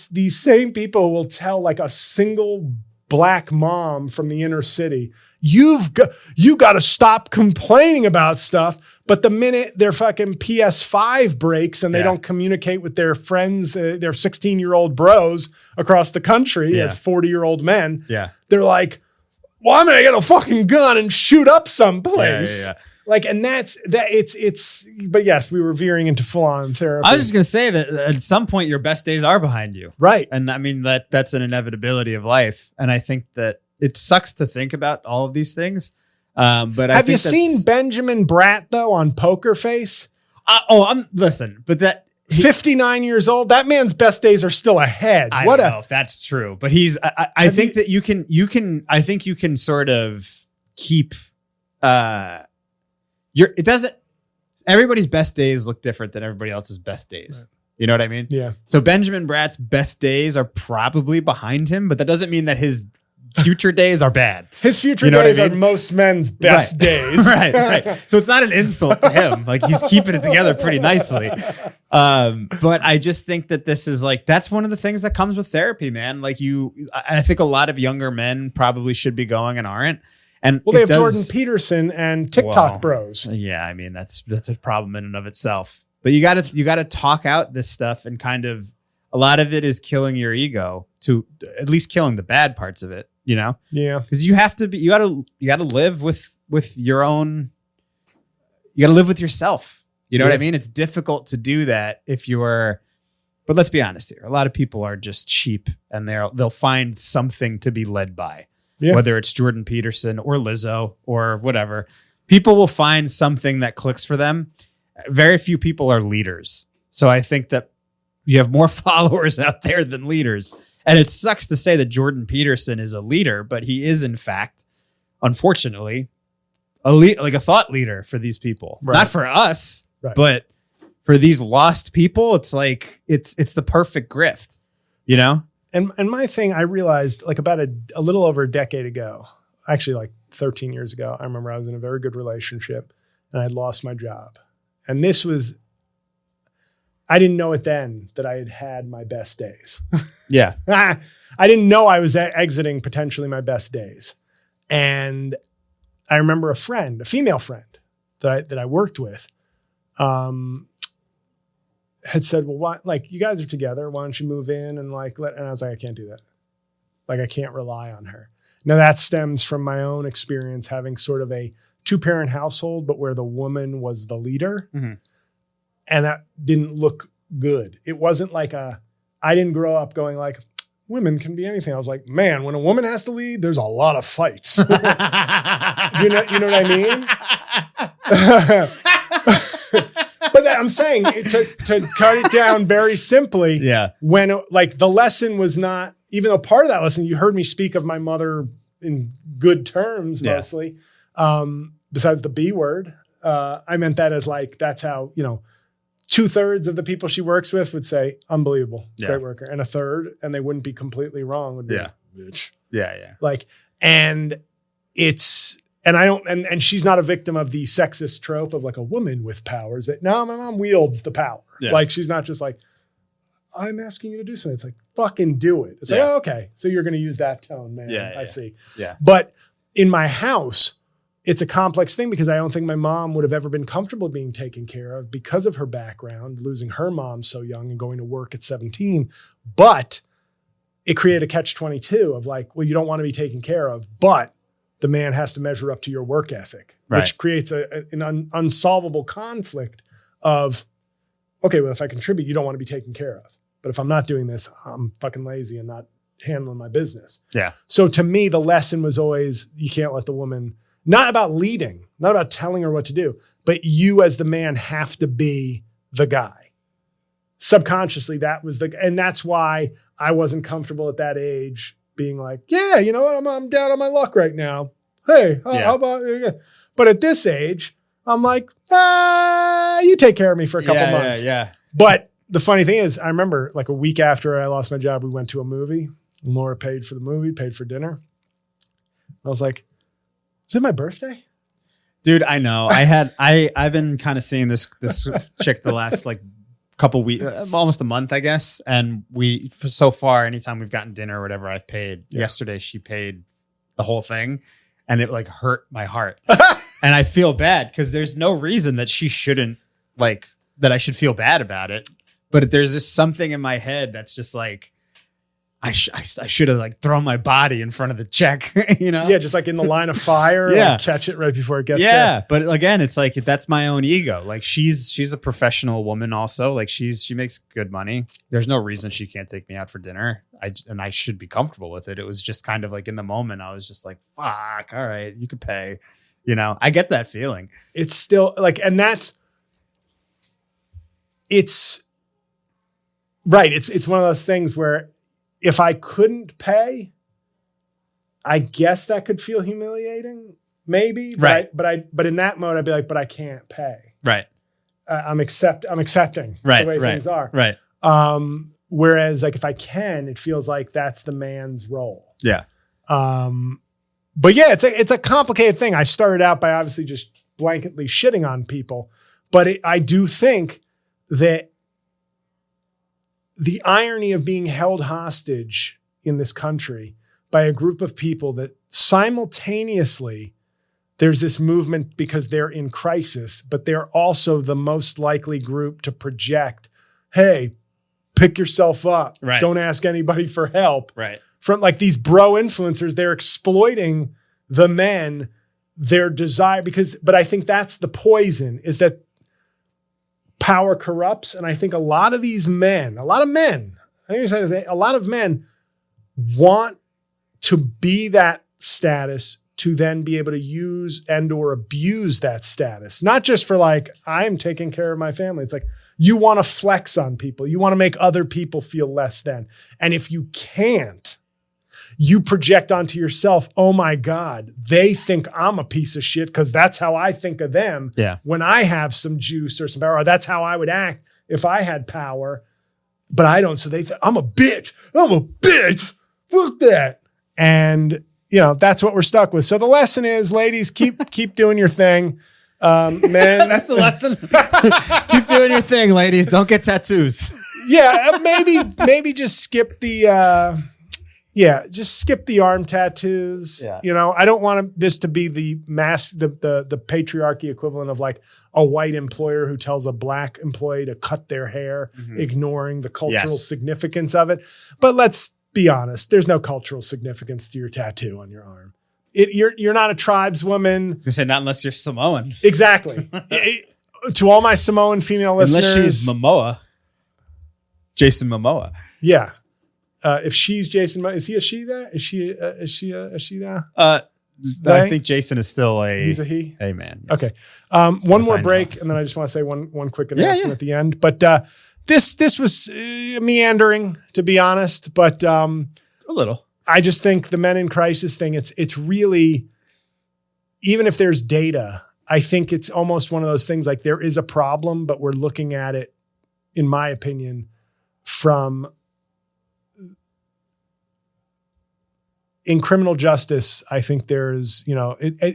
these same people who will tell like a single black mom from the inner city, you got to stop complaining about stuff. But the minute their fucking PS5 breaks and they don't communicate with their friends, their 16-year-old bros across the country as 40-year-old men, they're like, well, I'm going to get a fucking gun and shoot up someplace. Like, and but yes, we were veering into full on therapy. I was just going to say that at some point your best days are behind you. Right. And I mean, that's an inevitability of life. And I think that it sucks to think about all of these things. But have you seen Benjamin Bratt though on Poker Face? Listen, but that 59 years old, that man's best days are still ahead. I don't know if that's true, but I think that you can sort of keep, everybody's best days look different than everybody else's best days. Right. You know what I mean? Yeah. So Benjamin Bratt's best days are probably behind him, but that doesn't mean that his future days are bad. His future days are most men's best days. Right. So it's not an insult to him. Like he's keeping it together pretty nicely. But I just think that this is like, that's one of the things that comes with therapy, man. Like I think a lot of younger men probably should be going and aren't. And they have Jordan Peterson and TikTok bros. Yeah, I mean that's a problem in and of itself. But you gotta talk out this stuff, and kind of a lot of it is killing your ego, to at least killing the bad parts of it. You know? Yeah. Because you gotta live with your own. You gotta live with yourself. You know what I mean? It's difficult to do that if you're. But let's be honest here. A lot of people are just cheap, and they'll find something to be led by. Yeah. Whether it's Jordan Peterson or Lizzo or whatever, people will find something that clicks for them. Very few people are leaders. So I think that you have more followers out there than leaders. And it sucks to say that Jordan Peterson is a leader, but he is, in fact, unfortunately, like a thought leader for these people. Right. Not for us, but for these lost people. It's like, it's the perfect grift, you know? And my thing, I realized like about a little over a decade ago, actually like 13 years ago, I remember I was in a very good relationship and I had lost my job. And I didn't know it then that I had my best days. Yeah. I didn't know I was exiting potentially my best days. And I remember a female friend that I worked with, had said, well, why, like, you guys are together. Why don't you move in and like, and I was like, I can't do that. Like, I can't rely on her. Now that stems from my own experience having sort of a 2-parent household, but where the woman was the leader. Mm-hmm. And that didn't look good. It wasn't like I didn't grow up going like, women can be anything. I was like, man, when a woman has to lead, there's a lot of fights. you know what I mean? But I'm saying to cut it down very simply. Yeah. When like the lesson was not, even though part of that lesson, you heard me speak of my mother in good terms, mostly, besides the B word. I meant that as like, that's how, 2/3 of the people she works with would say, unbelievable, great worker. And a third, and they wouldn't be completely wrong, would be, bitch. Yeah. Like, and it's, And I don't, and she's not a victim of the sexist trope of like a woman with powers, but no, my mom wields the power. Yeah. Like, she's not just like, I'm asking you to do something. It's like, fucking do it. It's like, oh, okay. So you're going to use that tone, man. I see. Yeah. But in my house, it's a complex thing because I don't think my mom would have ever been comfortable being taken care of because of her background, losing her mom so young and going to work at 17. But it created a catch-22 of like, well, you don't want to be taken care of, but the man has to measure up to your work ethic, which creates an unsolvable conflict of, okay, well, if I contribute, you don't want to be taken care of. But if I'm not doing this, I'm fucking lazy and not handling my business. Yeah. So to me, the lesson was always, you can't let the woman, not about leading, not about telling her what to do, but you as the man have to be the guy. Subconsciously, that was and that's why I wasn't comfortable at that age being like, yeah, you know what? I'm down on my luck right now. Hey, how about, but at this age, I'm like, you take care of me for a couple months. Yeah. But the funny thing is, I remember like a week after I lost my job, we went to a movie. Laura paid for the movie, paid for dinner. I was like, is it my birthday? Dude, I know. I've been kind of seeing this chick the last like couple weeks, almost a month, I guess. And so far, anytime we've gotten dinner or whatever, I've paid. Yeah. Yesterday, she paid the whole thing, and it like hurt my heart. And I feel bad because there's no reason that she shouldn't that I should feel bad about it. But there's just something in my head that's just like, I should have like thrown my body in front of the check, you know? Yeah, just like in the line of fire, like catch it right before it gets there. Yeah, but again, it's like that's my own ego. Like she's a professional woman also. Like she makes good money. There's no reason she can't take me out for dinner. I should be comfortable with it. It was just kind of like in the moment, I was just like, fuck, all right, you could pay. You know, I get that feeling. It's still like, and it's right. It's one of those things where if I couldn't pay, I guess that could feel humiliating, maybe. Right. But in that mode, I'd be like, but I can't pay. Right. I'm accepting the way things are. Right. Whereas like if I can, it feels like that's the man's role. Yeah. But yeah, it's a complicated thing. I started out by obviously just blanketly shitting on people, but I do think that the irony of being held hostage in this country by a group of people that simultaneously there's this movement because they're in crisis, but they're also the most likely group to project, hey, pick yourself up. Right. Don't ask anybody for help. Right. From like these bro influencers, they're exploiting the men, their desire, but I think that's the poison, is that power corrupts. And I think a lot of men want to be that status to then be able to use and or abuse that status. Not just for like, I'm taking care of my family. It's like, you want to flex on people. You want to make other people feel less than. And if you can't, you project onto yourself, oh my God, they think I'm a piece of shit because that's how I think of them when I have some juice or some power. Or that's how I would act if I had power, but I don't. So they think I'm a bitch. Fuck that. And that's what we're stuck with. So the lesson is, ladies, keep doing your thing. Men, that's the lesson. Keep doing your thing, ladies. Don't get tattoos. Yeah, maybe just skip the arm tattoos. Yeah. I don't want this to be the patriarchy equivalent of like a white employer who tells a black employee to cut their hair, ignoring the cultural significance of it. But let's be honest, there's no cultural significance to your tattoo on your arm. You're not a tribeswoman. I was gonna say, not unless you're Samoan. Exactly. To all my Samoan female listeners, unless she's Momoa, Jason Momoa. Yeah. If she's Jason, is he a she there? Is she a she there? I think Jason is still he's a he. Hey man. Yes. Okay. One more break, and then I just want to say one quick announcement at the end. But this was meandering, to be honest. But a little. I just think the men in crisis thing. It's really, even if there's data, I think it's almost one of those things like there is a problem, but we're looking at it, in my opinion, from in criminal justice, I think there's,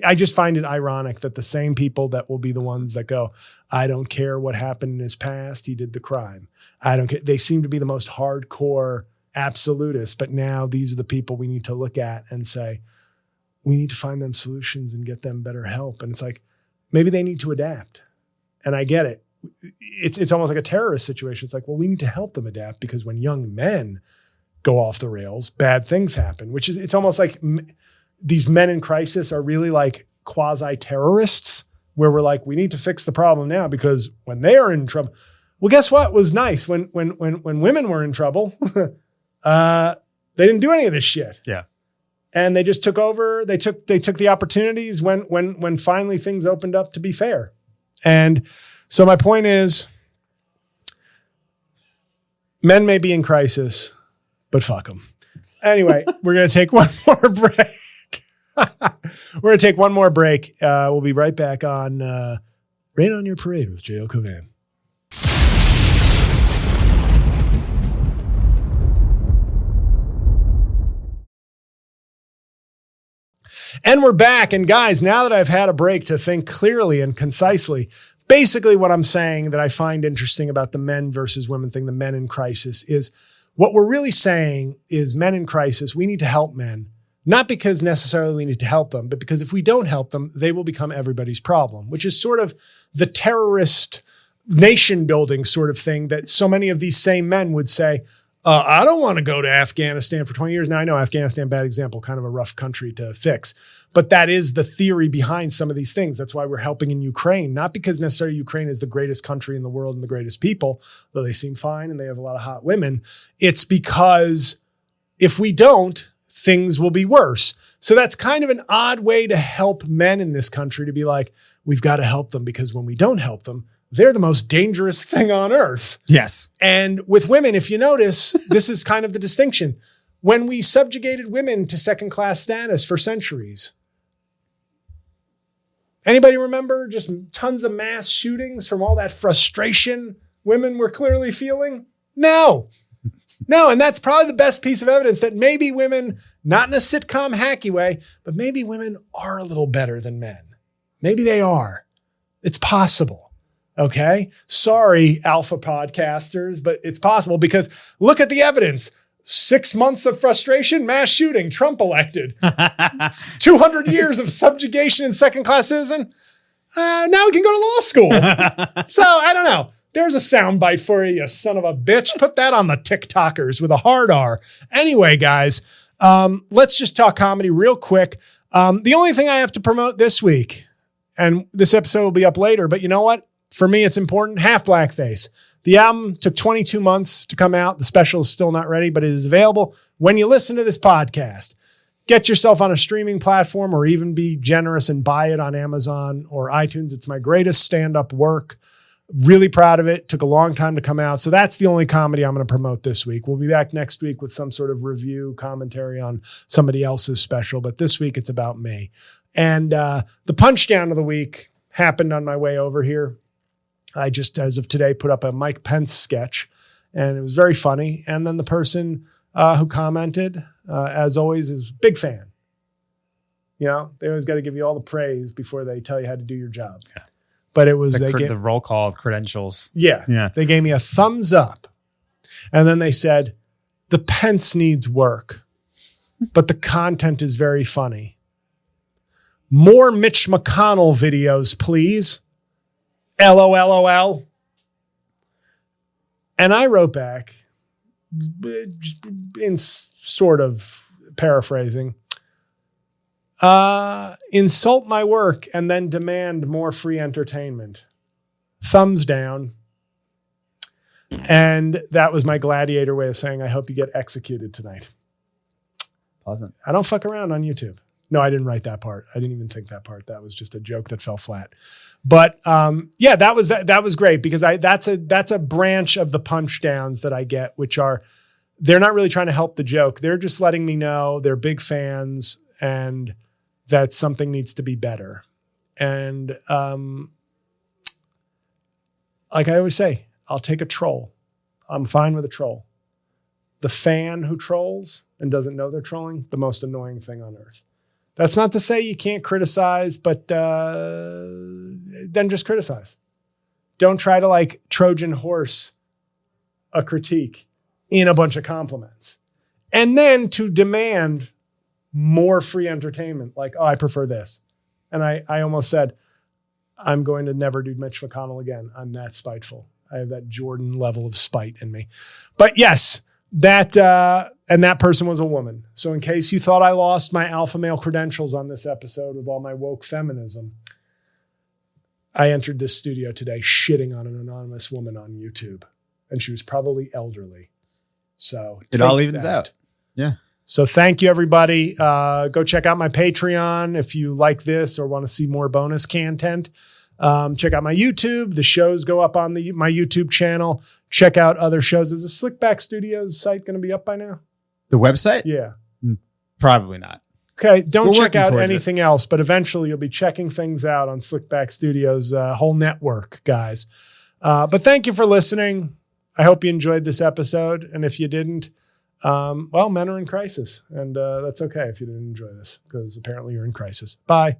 I just find it ironic that the same people that will be the ones that go, I don't care what happened in his past, he did the crime. I don't care. They seem to be the most hardcore absolutists, but now these are the people we need to look at and say, we need to find them solutions and get them better help. And it's like, maybe they need to adapt. And I get it. It's almost like a terrorist situation. It's like, well, we need to help them adapt because when young men go off the rails, bad things happen, it's almost like these men in crisis are really like quasi-terrorists where we're like, we need to fix the problem now because when they are in trouble, well, guess what was nice? When women were in trouble, they didn't do any of this shit. Yeah. And they just took over. They took the opportunities when finally things opened up to be fair. And so my point is, men may be in crisis, but fuck them. Anyway, we're going to take one more break. We're going to take one more break. We'll be right back on Rain on Your Parade with J.O. Cauvin. And we're back. And guys, now that I've had a break to think clearly and concisely, basically what I'm saying that I find interesting about the men versus women thing, the men in crisis, is what we're really saying is men in crisis, we need to help men, not because necessarily we need to help them, but because if we don't help them, they will become everybody's problem, which is sort of the terrorist nation building sort of thing that so many of these same men would say, I don't want to go to Afghanistan for 20 years. Now I know Afghanistan, bad example, kind of a rough country to fix, but that is the theory behind some of these things. That's why we're helping in Ukraine, not because necessarily Ukraine is the greatest country in the world and the greatest people, though they seem fine and they have a lot of hot women. It's because if we don't, things will be worse. So that's kind of an odd way to help men in this country to be like, we've got to help them because when we don't help them, they're the most dangerous thing on earth. Yes. And with women, if you notice, this is kind of the distinction. When we subjugated women to second-class status for centuries, anybody remember just tons of mass shootings from all that frustration women were clearly feeling? No. And that's probably the best piece of evidence that maybe women, not in a sitcom hacky way, but maybe women are a little better than men. Maybe they are. It's possible. Okay. Sorry, alpha podcasters, but it's possible because look at the evidence. 6 months of frustration, mass shooting, Trump elected. 200 years of subjugation and second-class citizen. Now we can go to law school. So I don't know. There's a soundbite for you, you son of a bitch. Put that on the TikTokers with a hard R. Anyway, guys, let's just talk comedy real quick. The only thing I have to promote this week, and this episode will be up later, but you know what? For me, it's important. Half Blackface. The album took 22 months to come out. The special is still not ready, but it is available when you listen to this podcast. Get yourself on a streaming platform or even be generous and buy it on Amazon or iTunes. It's my greatest stand-up work. Really proud of it. Took a long time to come out. So that's the only comedy I'm going to promote this week. We'll be back next week with some sort of review commentary on somebody else's special. But this week it's about me. And the punchdown of the week happened on my way over here. I just, as of today, put up a Mike Pence sketch and it was very funny. And then the person who commented, as always, is a big fan. You know, they always got to give you all the praise before they tell you how to do your job. Yeah. But it was the roll call of credentials. Yeah. They gave me a thumbs up. And then they said, the Pence needs work, but the content is very funny. More Mitch McConnell videos, please. LOLOL. And I wrote back in sort of paraphrasing, insult my work and then demand more free entertainment. Thumbs down. And that was my gladiator way of saying, I hope you get executed tonight. Pleasant. I don't fuck around on YouTube. No, I didn't write that part. I didn't even think that part. That was just a joke that fell flat. But yeah, that was great because that's a branch of the punch downs that I get, which are, they're not really trying to help the joke. They're just letting me know they're big fans and that something needs to be better. And like I always say, I'll take a troll. I'm fine with a troll. the fan who trolls and doesn't know they're trolling, the most annoying thing on earth. That's not to say you can't criticize, but then just criticize. Don't try to like Trojan horse a critique in a bunch of compliments. And then to demand more free entertainment, like, oh, I prefer this. And I almost said, I'm going to never do Mitch McConnell again. I'm that spiteful. I have that Jordan level of spite in me. But yes, that person was a woman. So in case you thought I lost my alpha male credentials on this episode with all my woke feminism, I entered this studio today shitting on an anonymous woman on YouTube. And she was probably elderly. So it all evens out. Yeah. So thank you, everybody. Go check out my Patreon if you like this or want to see more bonus content. Check out my YouTube. The shows go up on my YouTube channel. Check out other shows. Is the Slickback Studios site going to be up by now? The website? Yeah. Probably not. Okay. Don't check out anything else, but eventually you'll be checking things out on Slickback Studios' whole network, guys. But thank you for listening. I hope you enjoyed this episode. And if you didn't, well, men are in crisis. And that's okay if you didn't enjoy this, because apparently you're in crisis. Bye.